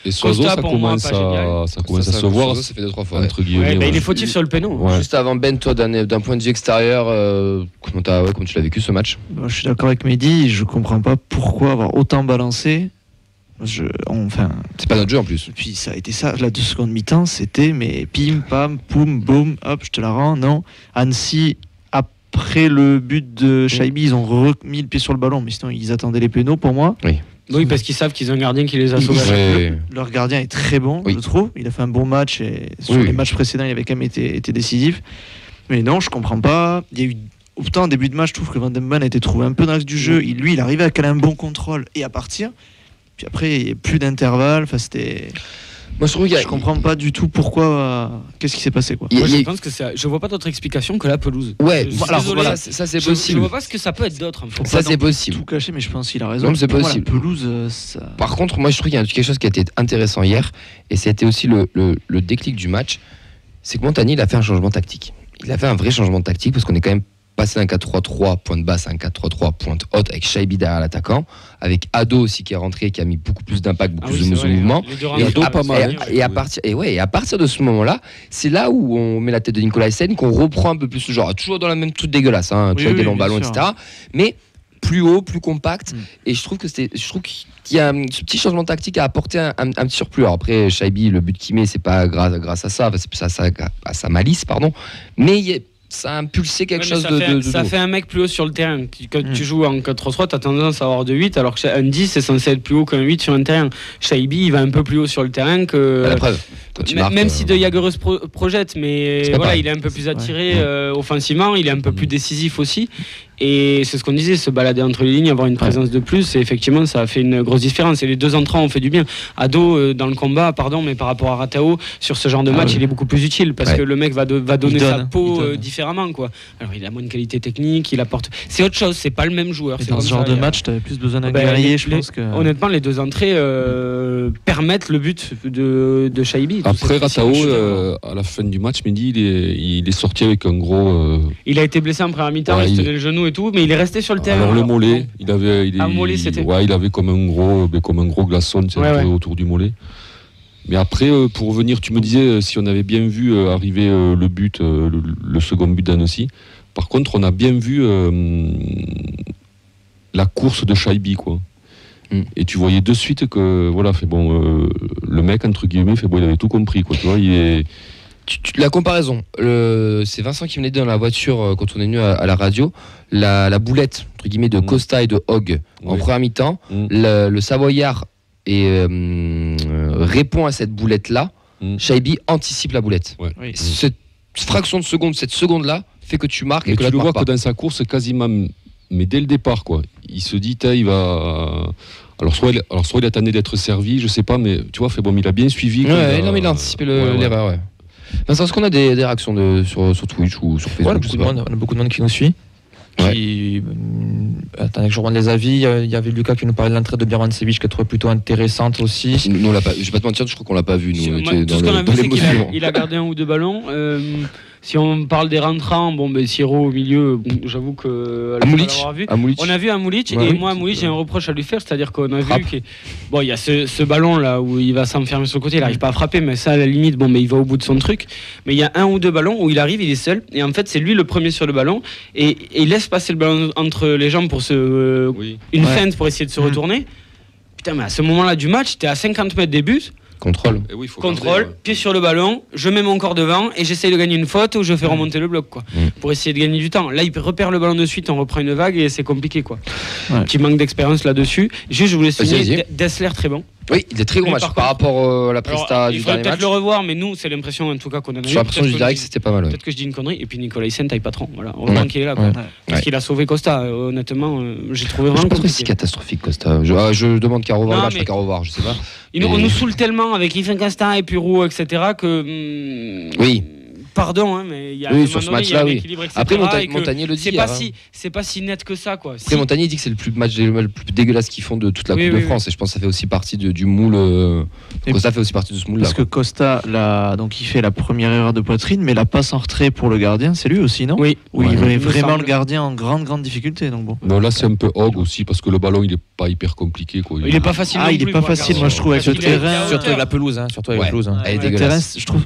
Soiseau ça commence à se voir, ça fait 2-3 fois entre guillemets. Il est fautif sur le péno. Juste avant Ben, toi d'un point de vue extérieur, comment tu l'as vécu ce match? Je suis d'accord avec Mehdi, je comprends pas pourquoi avoir autant balancé. C'est pas notre jeu en plus. Et puis ça a été ça, la 2 secondes mi-temps, c'était mais pim, pam, poum, boum, hop, je te la rends. Non, Annecy, après le but de Shaibi, ils ont remis le pied sur le ballon, mais sinon ils attendaient les pénaux pour moi. Oui, parce qu'ils savent qu'ils ont un gardien qui les a sauvés. Leur gardien est très bon, je trouve. Il a fait un bon match et sur les matchs précédents, il avait quand même été décisif. Mais non, je comprends pas. Il y a eu autant en début de match, je trouve que Van den Boomen a été trouvé un peu dans l'axe du jeu. Il arrivait à caler un bon contrôle et à partir. Puis après, il n'y a plus d'intervalle. Enfin, c'était. Moi, je comprends pas du tout pourquoi. Qu'est-ce qui s'est passé, quoi. Moi, je pense que je vois pas d'autre explication que la pelouse. Voilà, ça c'est possible. Je vois pas ce que ça peut être d'autre. Ça c'est possible. Tout caché, mais je pense qu'il a raison. C'est possible. La pelouse, ça... Par contre, moi, je trouve qu'il y a quelque chose qui a été intéressant hier, et c'était aussi le déclic du match. C'est que Montagny, il a fait un changement tactique. Il a fait un vrai changement de tactique parce qu'on est quand même passer un 4-3-3 pointe basse à un 4-3-3 pointe haute avec Shaibi derrière l'attaquant, avec Ado aussi qui est rentré, qui a mis beaucoup plus d'impact, beaucoup plus de mouvement. Et à partir de ce moment-là, c'est là où on met la tête de Nicolas Essen, qu'on reprend un peu plus le genre, toujours dans la même toute dégueulasse, avec des longs ballons, etc. Mais plus haut, plus compact. Et je trouve qu'il y a ce petit changement tactique à apporter un petit surplus. Alors après, Shaibi, le but qu'il met, c'est pas grâce à ça, c'est plus à sa malice, pardon. Mais ça a impulsé quelque chose de ça fait un mec plus haut sur le terrain. Quand tu joues en 4-3-3, tu as tendance à avoir de 8, alors qu'un 10 c'est censé être plus haut qu'un 8 sur un terrain. Shaibi, il va un peu plus haut sur le terrain que. La preuve. Quand tu marques, même si De Jager se projette, mais C'est pas voilà, pareil. il est un peu plus attiré Ouais. offensivement, il est un peu plus décisif aussi. Et c'est ce qu'on disait, se balader entre les lignes, avoir une présence de plus, et effectivement, ça a fait une grosse différence. Et les deux entrants ont fait du bien. Ado, dans le combat, mais par rapport à Ratao, sur ce genre de match, il est beaucoup plus utile parce que le mec va donner sa peau différemment, quoi. Alors, il a moins de qualité technique, il apporte. C'est autre chose, c'est pas le même joueur. Et C'est dans comme ce genre ça, de match, tu avais plus besoin d'un Ben, guerrier, je pense que. Honnêtement, les deux entrées permettent le but de Shaibi. Après, Ratao, à la fin du match, Mehdi, il est sorti avec un gros. Il a été blessé en première mi-temps, Ouais, il se tenait le genou et tout, mais il est resté sur le terrain. Alors le mollet, il avait comme un gros glaçon, tu sais, un peu autour du mollet. Mais après, pour revenir, tu me disais si on avait bien vu arriver le but, le second but d'Annecy. Par contre, on a bien vu la course de Shaibi, quoi. Et tu voyais de suite que voilà, le mec entre guillemets, il avait tout compris, quoi. Tu vois, il est. La comparaison, c'est Vincent qui me l'a dit dans la voiture quand on est venu à la radio, la boulette entre guillemets de Costa et de Hogg en première mi-temps, le Savoyard répond à cette boulette-là, Shaibi anticipe la boulette. Ouais. Cette fraction de seconde, cette seconde-là, fait que tu marques mais et que tu là, le vois pas. que dans sa course, quasiment, mais dès le départ, quoi. Il se dit, il va. Alors soit il attendait d'être servi, je sais pas, mais tu vois, il a bien suivi. Ouais, il a anticipé l'erreur, ouais. Vincent, est-ce qu'on a des réactions sur Twitch ou sur Facebook? On a beaucoup de monde qui nous suit. Attendez que je remonte les avis. Il y avait Lucas qui nous parlait de l'entrée de Birmancevic, que je trouvais plutôt intéressante aussi. Nous, je vais pas te mentir, je crois qu'on l'a pas vu. Nous, tout ce qu'on a vu, c'est qu'il a gardé un ou deux ballons. Si on parle des rentrants, Siro au milieu, j'avoue que. On a vu Amoulic, et moi, Amoulic, j'ai un reproche à lui faire, c'est-à-dire qu'on a vu qu'il y a ce ballon là où il va s'enfermer sur le côté, il n'arrive pas à frapper, mais ça, à la limite, mais il va au bout de son truc. Mais il y a un ou deux ballons où il arrive, il est seul, et en fait, c'est lui le premier sur le ballon, et il laisse passer le ballon entre les jambes pour une feinte pour essayer de se retourner. Putain, mais à ce moment-là du match, t'es à 50 mètres des buts. Contrôle, pied sur le ballon, je mets mon corps devant et j'essaye de gagner une faute ou je fais remonter le bloc, quoi. Pour essayer de gagner du temps. Là, il repère le ballon de suite, on reprend une vague et c'est compliqué, quoi. Petit manque d'expérience là-dessus. Juste, je voulais souligner Dessler très bon. Oui, il est très gros match par rapport à la presta du dernier match. Il faudrait peut-être le revoir, mais nous, c'est l'impression en tout cas qu'on en a eu. J'ai l'impression du direct, c'était pas mal. Peut-être que je dis une connerie. Et puis Nicolas Hyssen, taille patron. Voilà, heureusement qu'il est là, quoi. Parce qu'il a sauvé Costa. Honnêtement, j'ai trouvé vraiment. Je pense que c'est catastrophique, Costa. Je demande qu'à revoir le match, pas qu'à revoir, je sais pas. On nous saoule tellement avec Yves Costa et Puro, etc. que. Oui. Pardon, mais il y a sur ce match-là, oui. Après, Montagnier le dit. C'est pas si net que ça, quoi. Après, Montagnier dit que c'est le match le plus dégueulasse qu'ils font de toute la Coupe de France, et je pense que ça fait aussi partie du moule. Costa fait aussi partie de ce moule-là. Parce que Costa, donc il fait la première erreur de poitrine, mais la passe en retrait pour le gardien, c'est lui aussi, non? Oui. Il met vraiment le gardien en grande difficulté, donc bon. Non, là c'est un peu Hogg aussi, parce que le ballon il est pas hyper compliqué, quoi. Il est pas facile. Il est pas facile, moi je trouve, avec le terrain. Surtout avec la pelouse, Elle est dégueulasse. Je trouve.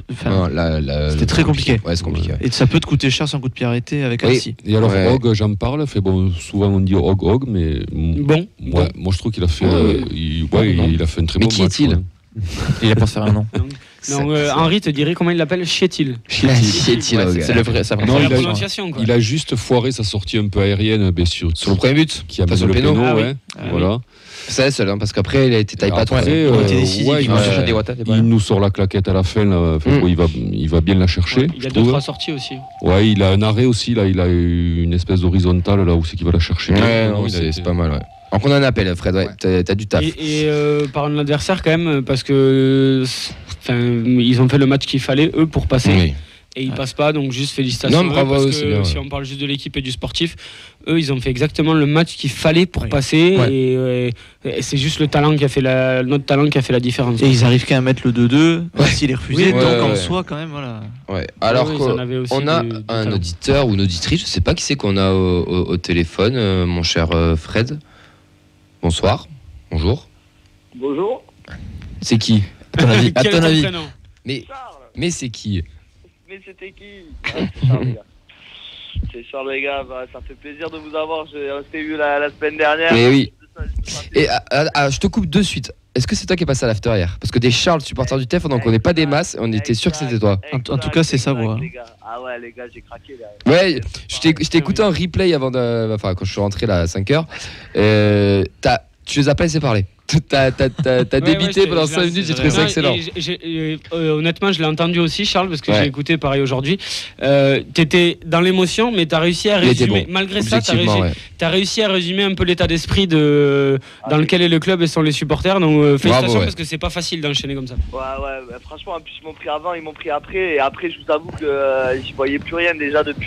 C'était très compliqué. Ouais, c'est compliqué. Et ça peut te coûter cher sans coup de pied arrêté avec Annecy. Et alors Hogg, j'en parle, souvent on dit Hogg, mais moi je trouve qu'il a fait, il a fait un très bon match. Mais qui est-il? Il a pas fait un nom. Non, Henri te dirait comment il l'appelle, Chétil. Chétil, c'est le vrai, ça va. La prononciation, quoi. Il a juste foiré sa sortie un peu aérienne, sur le premier but, qui a mis le péno, voilà. C'est seul, parce qu'après il a été taille patron. Il nous sort la claquette à la fin, il va bien la chercher. Il y a 2-3 sorties aussi. Ouais, il a un arrêt aussi, là, il a une espèce d'horizontale là où c'est qu'il va la chercher. C'est pas mal, ouais. Donc on a un appel, Fred, t'as du taf. Et par un adversaire quand même, parce que ils ont fait le match qu'il fallait, eux, pour passer. Oui. Et ils passent pas, donc juste félicitations. Non, bravo, parce que c'est bien, si on parle juste de l'équipe et du sportif, eux, ils ont fait exactement le match qu'il fallait pour passer. Et c'est juste le talent qui a fait notre talent qui a fait la différence. Et ils arrivent quand même à mettre le 2-2, s'il est refusé. Donc en soi, quand même, voilà. Ouais. Alors on a un auditeur ou une auditrice, je sais pas qui c'est qu'on a au téléphone, mon cher Fred. Bonsoir. Bonjour. Bonjour. C'est qui? À ton avis. Mais c'est qui? Mais c'était qui? C'est Charles, les gars. C'est Charles, les gars. Ça fait plaisir de vous avoir. Je t'ai vu la semaine dernière. Mais oui. Et je te coupe de suite. Est-ce que c'est toi qui es passé à l'after hier? Parce que des Charles, supporters du TEF, on n'en connaît pas des masses, et on était sûr que c'était toi. En tout cas, c'est sa voix. Ah ouais, les gars, j'ai craqué là. Ouais, je t'ai écouté en replay quand je suis rentré là à 5h. Tu les as pas laissé parler. T'as débité pendant 5 minutes, j'ai trouvé ça excellent. Honnêtement, je l'ai entendu aussi, Charles, parce que Ouais. j'ai écouté pareil aujourd'hui. T'étais dans l'émotion, mais t'as réussi à Il était résumer. bon. Malgré ça, Objectivement, ouais. t'as réussi à résumer un peu l'état d'esprit dans lequel est le club et sont les supporters. Donc félicitations, Bravo, ouais. parce que c'est pas facile d'enchaîner comme ça. Ouais, franchement, en plus ils m'ont pris avant, ils m'ont pris après, et après je vous avoue que j'y voyais plus rien déjà depuis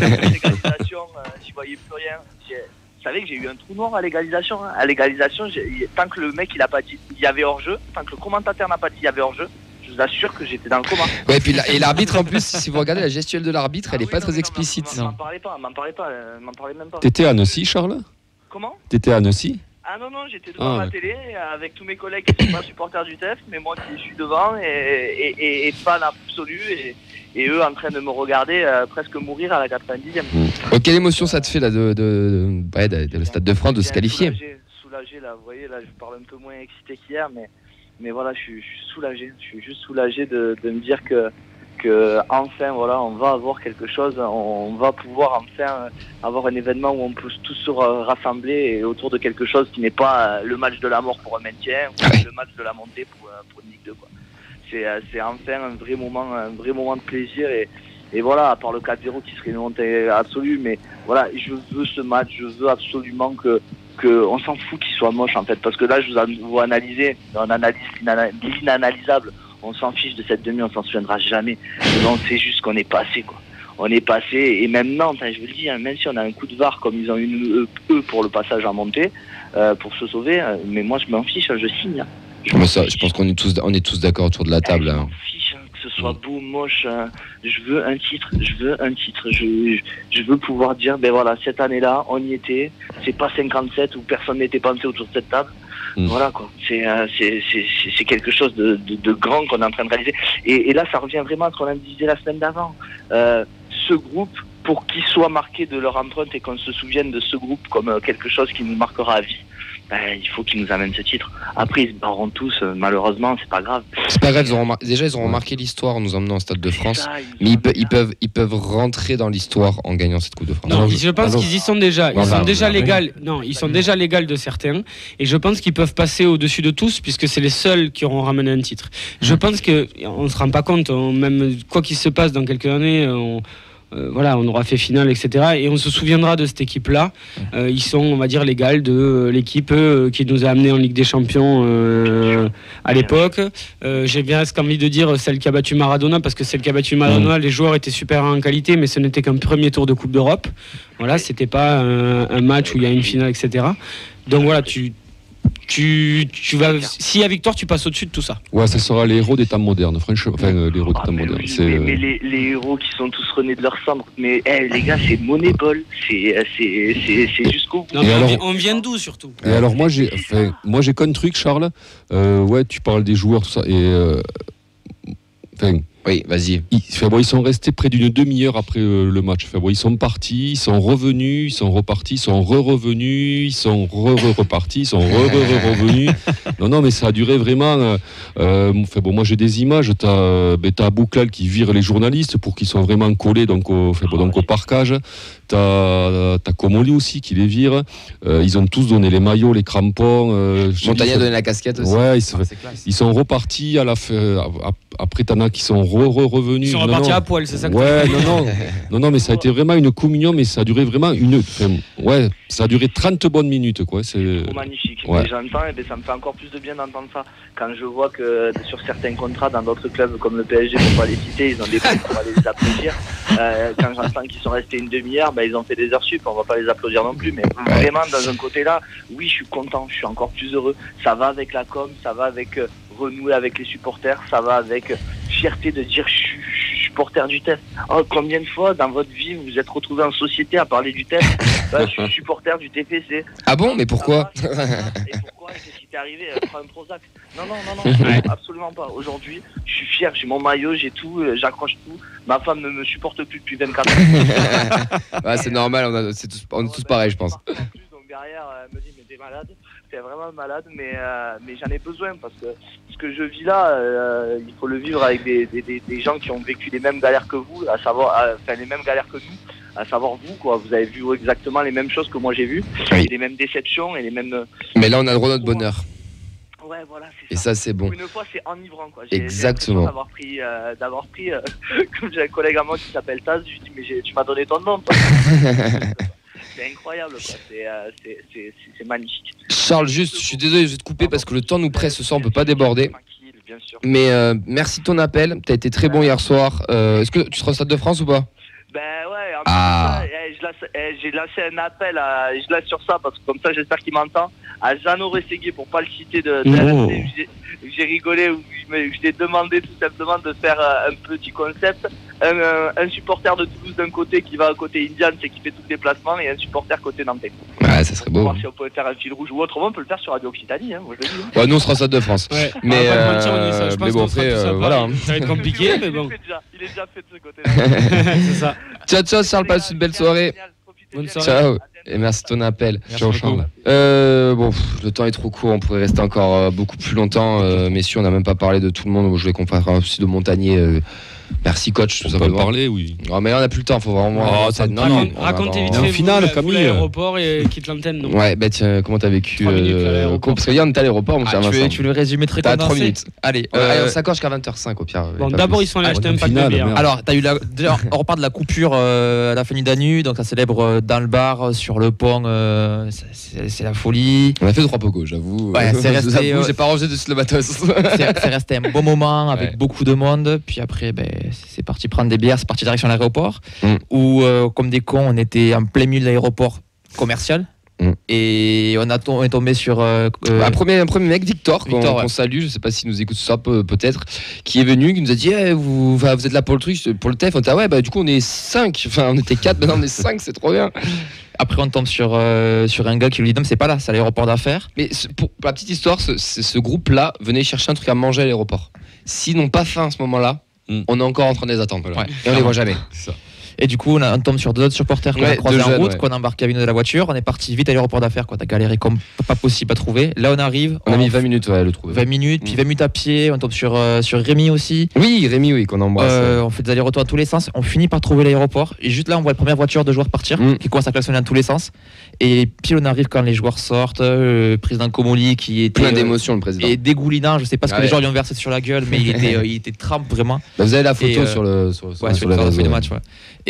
la légalisation, j'y voyais plus rien. Vous savez que j'ai eu un trou noir à l'égalisation. Hein. À l'égalisation, tant que le mec il a pas dit il y avait hors-jeu, tant que le commentateur n'a pas dit il y avait hors-jeu, je vous assure que j'étais dans le coma. Ouais, puis et l'arbitre en plus, si vous regardez la gestuelle de l'arbitre, elle est pas très explicite. M'en parlez même pas. T'étais à Annecy, Charles? Comment? T'étais à Annecy? Ah non, j'étais devant la télé avec tous mes collègues qui sont pas supporters du TEF, mais moi qui suis devant et fan absolu et eux en train de me regarder presque mourir à la 90e. Quelle émotion ça te fait là de le Stade de France de se qualifier? Soulagé là, vous voyez, là je parle un peu moins excité qu'hier, mais voilà, je suis soulagé. Je suis juste soulagé de me dire que enfin voilà, on va avoir quelque chose, on va pouvoir enfin avoir un événement où on peut tous se rassembler autour de quelque chose qui n'est pas le match de la mort pour un maintien ou le match de la montée pour une Ligue 2 quoi. C'est enfin un vrai moment de plaisir et voilà, à part le 4-0 qui serait une montée absolue, mais voilà, je veux ce match, je veux absolument que on s'en fout qu'il soit moche en fait, parce que là je vous analyse l'inanalysable. On s'en fiche de cette demi, on s'en souviendra jamais. Donc c'est juste qu'on est passé quoi. On est passé et même Nantes, je vous le dis, même si on a un coup de VAR comme ils ont eu eux pour le passage en montée, pour se sauver, mais moi je m'en fiche, je signe. Je pense qu'on est tous d'accord autour de la table. Je m'en fiche, que ce soit beau, moche, je veux un titre. Je veux pouvoir dire, ben voilà, cette année-là, on y était. C'est pas 57 où personne n'était pensé autour de cette table. Voilà quoi, c'est quelque chose de grand qu'on est en train de réaliser. Et là, ça revient vraiment à ce qu'on a disait la semaine d'avant. Ce groupe, pour qu'il soit marqué de leur empreinte et qu'on se souvienne de ce groupe comme quelque chose qui nous marquera à vie, il faut qu'ils nous amènent ce titre. Après, ils se barreront tous, malheureusement, c'est pas grave. C'est pas grave, ils auront marqué l'histoire en nous emmenant au Stade de France, mais ils peuvent rentrer dans l'histoire en gagnant cette Coupe de France. Non, je pense qu'ils y sont déjà. Ils sont déjà légaux. Non, ils sont déjà légaux de certains, et je pense qu'ils peuvent passer au-dessus de tous, puisque c'est les seuls qui auront ramené un titre. Je pense que on se rend pas compte, même quoi qu'il se passe dans quelques années, voilà, on aura fait finale, etc. Et on se souviendra de cette équipe-là. Ils sont, on va dire, légales de l'équipe qui nous a amenés en Ligue des Champions à l'époque. J'ai bien envie de dire celle qui a battu Maradona, parce que celle qui a battu Maradona, les joueurs étaient super en qualité, mais ce n'était qu'un premier tour de Coupe d'Europe. Voilà, c'était pas un match où il y a une finale, etc. Donc voilà, tu vas, s'il y a victoire, tu passes au-dessus de tout ça. Ouais, ça sera les héros des temps modernes, franchement. Enfin, les héros des temps modernes. Oui, mais les héros qui sont tous renés de leur cendre. Mais les gars, c'est Moneyball. C'est jusqu'au bout. Non, mais alors, on vient d'où surtout? Et alors, moi, j'ai qu'un truc, Charles. Ouais, tu parles des joueurs, tout ça. Et. Oui, vas-y. Ils sont restés près d'une demi-heure après le match. Ils sont partis, ils sont revenus, ils sont repartis, ils sont revenus, ils sont repartis, ils sont revenus. Non, mais ça a duré vraiment. Moi j'ai des images. T'as Bouklal qui vire les journalistes pour qu'ils soient vraiment collés donc au parquage. T'as Comoli aussi qui les vire. Ils ont tous donné les maillots, les crampons. Montagna a donné la casquette aussi. Ouais, ils sont repartis à la fin. Après, t'en as qui sont revenus. Ils sont repartis à poil, c'est ça que ouais, non, mais ça a été vraiment une communion, mais ça a duré vraiment ça a duré 30 bonnes minutes, quoi. C'est magnifique. Ouais. Et j'entends, et ça me fait encore plus de bien d'entendre ça. Quand je vois que sur certains contrats, dans d'autres clubs comme le PSG, pour pas les citer, ils ont des prix pour aller les applaudir. Quand j'entends qu'ils sont restés une demi-heure, ils ont fait des heures sup, on va pas les applaudir non plus. Mais vraiment, dans un côté-là, oui, je suis content, je suis encore plus heureux. Ça va avec la com, ça va avec renouer avec les supporters, ça va avec fierté de dire je suis supporter du TEF. Oh, combien de fois dans votre vie vous vous êtes retrouvé en société à parler du TEF? Je suis supporter du TFC. Ah bon, mais pourquoi? Et pourquoi? Qu'est-ce qui t'est arrivé? Prends un Prozac. Non, absolument pas. Aujourd'hui, je suis fier, j'ai mon maillot, j'ai tout, j'accroche tout. Ma femme ne me supporte plus depuis 24 ans. C'est normal, on est tous pareils, je pense. En plus, donc derrière, elle me dit mais t'es malade. C'est vraiment malade, mais j'en ai besoin parce que ce que je vis là, il faut le vivre avec des gens qui ont vécu les mêmes galères que vous, à savoir, les mêmes galères que nous, à savoir vous, quoi. Vous avez vu exactement les mêmes choses que moi j'ai vues, et les mêmes déceptions et les mêmes. Mais là, on a le droit à notre bonheur. Ouais, voilà, c'est Et ça, c'est bon. Pour une fois, c'est enivrant, quoi. J'ai Exactement. l'impression d'avoir pris comme j'ai un collègue à moi qui s'appelle Taz, je lui dis, mais tu m'as donné ton nom, toi. C'est incroyable, quoi. C'est magnifique. Charles, juste, je suis désolé, je vais te couper parce que le temps nous presse ce soir, on peut pas déborder. Tranquille, bien sûr. Mais merci de ton appel, t'as été très bon hier soir. Est-ce que tu seras au Stade de France ou pas? Ben ouais, en Ah. plus, j'ai lancé un appel, je laisse sur ça parce que comme ça j'espère qu'il m'entend, à Jeannot Rességuier pour pas le citer de RMC. J'ai rigolé, je lui ai demandé tout simplement de faire un petit concept. Un supporter de Toulouse d'un côté qui va à côté Indian, c'est qui fait tous les placements, et un supporter côté Nantais. Ouais, ça serait beau. Voir si on peut faire un fil rouge ou autrement, on peut le faire sur Radio Occitanie, hein, moi je le dis. Ouais, nous on sera au Stade de France. Ouais. Mais, On va pas te mentir, on est ça. Je pense mais bon, qu'on sera après, tous à Paris. voilà. Ça va être compliqué, mais bon. Il est déjà fait de ce côté-là. C'est ça. Ciao, ciao, Charles, passe une belle soirée. Bonne soirée. Ciao. Et merci de ton appel. Merci Ciao, beaucoup. Charles. Bon, le temps est trop court, on pourrait rester encore beaucoup plus longtemps. Messieurs, on n'a même pas parlé de tout le monde. Je voulais qu'on fasse aussi de Montagnier. Merci, coach, tout On peut en simplement. parler, oui. Oh, mais on n'a plus le temps, faut vraiment. Oh, ça- Racontez vite En fait finale, vous, Camille. l'aéroport et quitte l'antenne. non Ouais, bah tiens, comment t'as vécu 3 minutes à l'aéroport. parce que hier on était à l'aéroport, mon cher Vincent. Tu le résumais très T'as condensé. 3 minutes. Allez, On s'accorde jusqu'à 20h05 au pire. Bon, pas d'abord, plus. ils sont allés acheter un en pack de finale, bière. merde. Alors, déjà, on repart de la coupure à la fin du Danube, donc ça célèbre dans le bar, sur le pont, c'est la folie. On a fait 3 pogos, j'avoue. Ouais, c'est resté, J'avoue, j'ai pas rangé dessus le matos. C'est resté un bon moment avec Ouais. beaucoup de monde. Puis après, c'est parti prendre des bières, c'est parti direction l'aéroport. Où, comme des cons, on était en plein milieu de l'aéroport commercial. Et on est tombé sur. Un premier mec, Victor, qu'on Victor, salue, je sais pas s'il nous écoute ce soir, peut-être, qui est venu, qui nous a dit vous êtes là pour le truc, pour le TEF. On était ouais, bah du coup on est 5, enfin on était 4, maintenant on est 5, c'est trop bien. Après, on tombe sur un gars qui lui dit non, mais c'est pas là, c'est à l'aéroport d'affaires. Mais pour la petite histoire, ce groupe-là venait chercher un truc à manger à l'aéroport. S'ils n'ont pas faim à ce moment-là, on est encore en train de les attendre. Ouais. Et on les voit jamais. C'est ça. Et du coup, on tombe sur 2 autres supporters qu'on a croisés en route, qu'on a embarqué à Avignon de la voiture. On est parti vite à l'aéroport d'affaires, quoi. T'as galéré comme pas possible à trouver. Là, on arrive. On a mis 20 minutes à le trouver. 20 minutes, puis 20 minutes à pied. On tombe sur Rémi aussi. Oui, Rémi, oui, qu'on embrasse. On fait des allers-retours dans tous les sens. On finit par trouver l'aéroport. Et juste là, on voit la première voiture de joueurs partir, qui commence à klaxonner dans tous les sens. Et pile, on arrive quand les joueurs sortent. Le président Comoli qui était. Plein d'émotions, le président. Et dégoulinant. Je sais pas ce que les gens lui ont versé sur la gueule, mais il était trempe vraiment. Bah, vous avez la photo Et, sur le réseau de match. Ouais.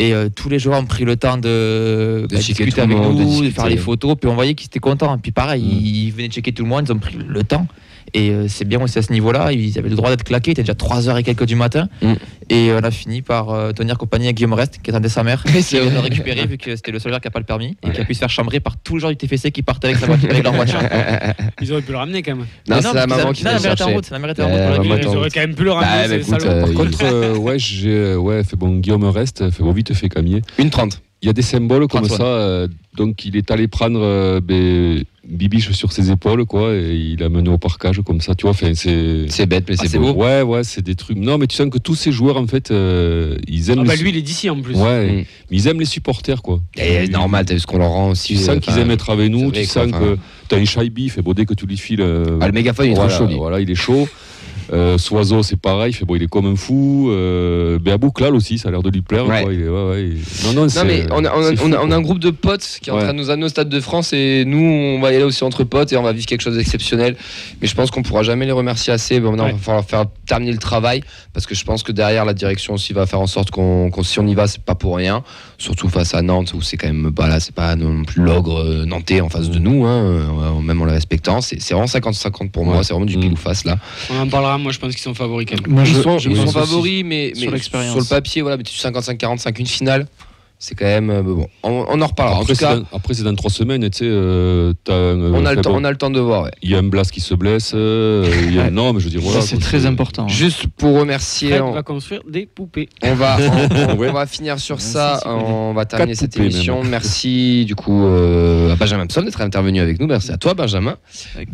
Et tous les joueurs ont pris le temps de discuter avec nous, de faire les photos. Puis on voyait qu'ils étaient contents. Et puis pareil, ils venaient checker tout le monde, ils ont pris le temps. Et c'est bien aussi à ce niveau-là. Ils avaient le droit d'être claqués. Il était déjà 3h et quelques du matin. Et on a fini par tenir compagnie à Guillaume Rest, qui attendait sa mère, qui vient de récupérer, vu que c'était le seul joueur qui n'a pas le permis, et qui a pu se faire chambrer par tous les joueurs du TFC qui partaient avec, avec leur voiture. Ils auraient pu le ramener quand même. Non, c'est la maman qui l'a cherché. La mère était en route. Ils auraient quand même pu le ramener. Par contre, fait bon, Guillaume Reste, fait bon, vite fait Camille. 1h30. Il y a des symboles comme 30, ça. Donc il est allé prendre Bibiche sur ses épaules, quoi, et il a mené au parcage comme ça, tu vois. C'est bête, mais c'est beau. beau. Ouais, c'est des trucs. Non, mais tu sens que tous ces joueurs, en fait, ils aiment. Lui, il est d'ici en plus. Ouais, mais ils aiment les supporters, quoi. Et normal, t'as vu ce qu'on leur rend aussi. Tu sens qu'ils aiment être avec nous, tu sens que t'as un Shaibi, fait beau dès que tu lui files. Le mégaphone, il est trop chaud, lui. Voilà, il est chaud. Soiseau, c'est pareil, il est comme un fou. Bouclal aussi, ça a l'air de lui plaire. Ouais. Quoi, Non, mais on a un groupe de potes qui est en train de nous amener au Stade de France et nous, on va y aller aussi entre potes et on va vivre quelque chose d'exceptionnel. Mais je pense qu'on pourra jamais les remercier assez. Maintenant, il va falloir faire terminer le travail parce que je pense que derrière, la direction aussi va faire en sorte qu'on si on y va, c'est pas pour rien. Surtout face à Nantes où c'est quand même c'est pas non plus l'ogre nantais en face de nous, même en le respectant. C'est vraiment 50-50 pour moi. C'est vraiment du pile ou face là. On en parlera. Moi, je pense qu'ils sont favoris quand même. Moi, Ils sont favoris, mais sur l'expérience. sur le papier, voilà, mais 55-45, une finale, c'est quand même bon. On en reparlera. Après, c'est dans 3 semaines, tu sais. On a le temps de voir. Ouais. Il y a un Blas qui se blesse. Non, mais je veux dire, voilà. Ça, c'est très important. Juste pour remercier. Fred va construire des poupées. On va finir sur ça. On va terminer cette émission. Merci du coup à Benjamin Psol d'être intervenu avec nous. Merci à toi, Benjamin.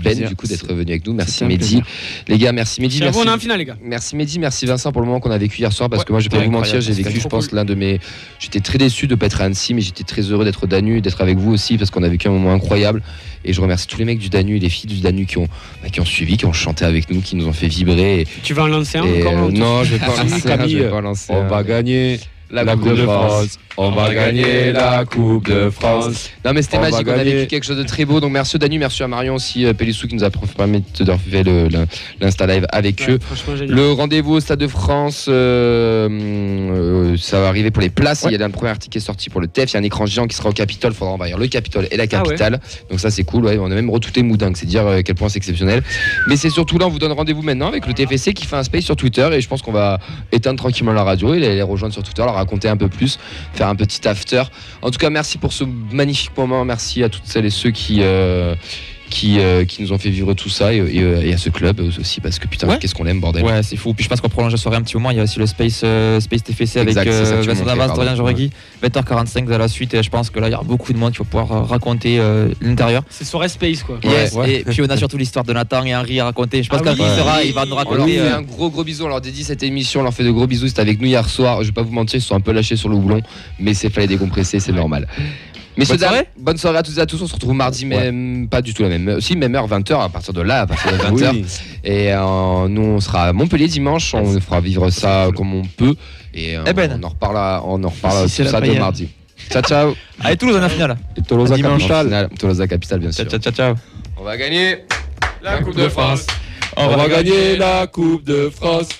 Du coup d'être venu avec nous. Merci Mehdi. Les gars, merci Mehdi. Merci. On est en finale, les gars. Merci Mehdi, merci Vincent pour le moment qu'on a vécu hier soir parce que moi je vais pas vous mentir, j'ai vécu je pense l'un de mes. J'étais très déçu de pas être à Annecy, mais j'étais très heureux d'être au Danu, d'être avec vous aussi parce qu'on a vécu un moment incroyable. Et je remercie tous les mecs du Danu et les filles du Danu qui ont suivi, qui ont chanté avec nous, qui nous ont fait vibrer. Tu vas en lancer un encore non, je vais pas en lancer. On va gagner. La Coupe de France. On va gagner la Coupe de France. Non mais c'était On va magique, on a gagner. vécu quelque chose de très beau. Donc merci Danu, merci à Marion aussi, Pélissou qui nous a permis de faire l'Insta Live avec eux. Franchement, génial. Le rendez-vous au Stade de France, ça va arriver pour les places. Il y a un premier article qui est sorti pour le TEF. Il y a un écran géant qui sera au Capitole. Il faudra envahir le Capitole et la capitale. Donc ça c'est cool. Ouais. On a même retouté Moudingue. C'est dire à quel point c'est exceptionnel. Mais c'est surtout là, on vous donne rendez-vous maintenant avec le TFC qui fait un space sur Twitter. Et je pense qu'on va éteindre tranquillement la radio et les rejoindre sur Twitter, leur raconter un peu plus, faire un petit after. En tout cas, merci pour ce magnifique moment. Merci à toutes celles et ceux qui nous ont fait vivre tout ça et à ce club aussi parce que putain, Ouais. qu'est-ce qu'on l'aime, bordel. Ouais, c'est fou. Puis je pense qu'on prolonge la soirée un petit moment. Il y a aussi le Space TFC avec Exact, c'est ça que tu Vincent montrais, Damas, pardon. Dorian Joregui, 20h45 à la suite. Et je pense que là, il y aura beaucoup de monde qui va pouvoir raconter l'intérieur. C'est soirée Space quoi. Yes. Ouais. Et puis on a surtout l'histoire de Nathan et Henri à raconter. Je pense Ah oui. qu'Henri sera, il va nous On leur raconter. fait un gros bisou, on leur dédie cette émission, on leur fait de gros bisous. C'était avec nous hier soir. Je vais pas vous mentir, ils se sont un peu lâchés sur le houblon, mais c'est fallait décompresser, c'est normal. Messieurs, Bonne soirée. bonne soirée à toutes et à tous. On se retrouve mardi, même pas du tout la même. Si, même heure, 20h, à partir de là, à partir de 20h. Oui. Et nous, on sera à Montpellier dimanche. On fera vivre ça comme on peut. Et Ben. on en reparle Si c'est tout la ça de paillade. mardi. Ciao, ciao. Allez, Toulouse en la finale. Et Tolosa En Capital. finale, Tolosa Capital, bien sûr. Ciao. On va gagner la Coupe de France. On va gagner la Coupe de France.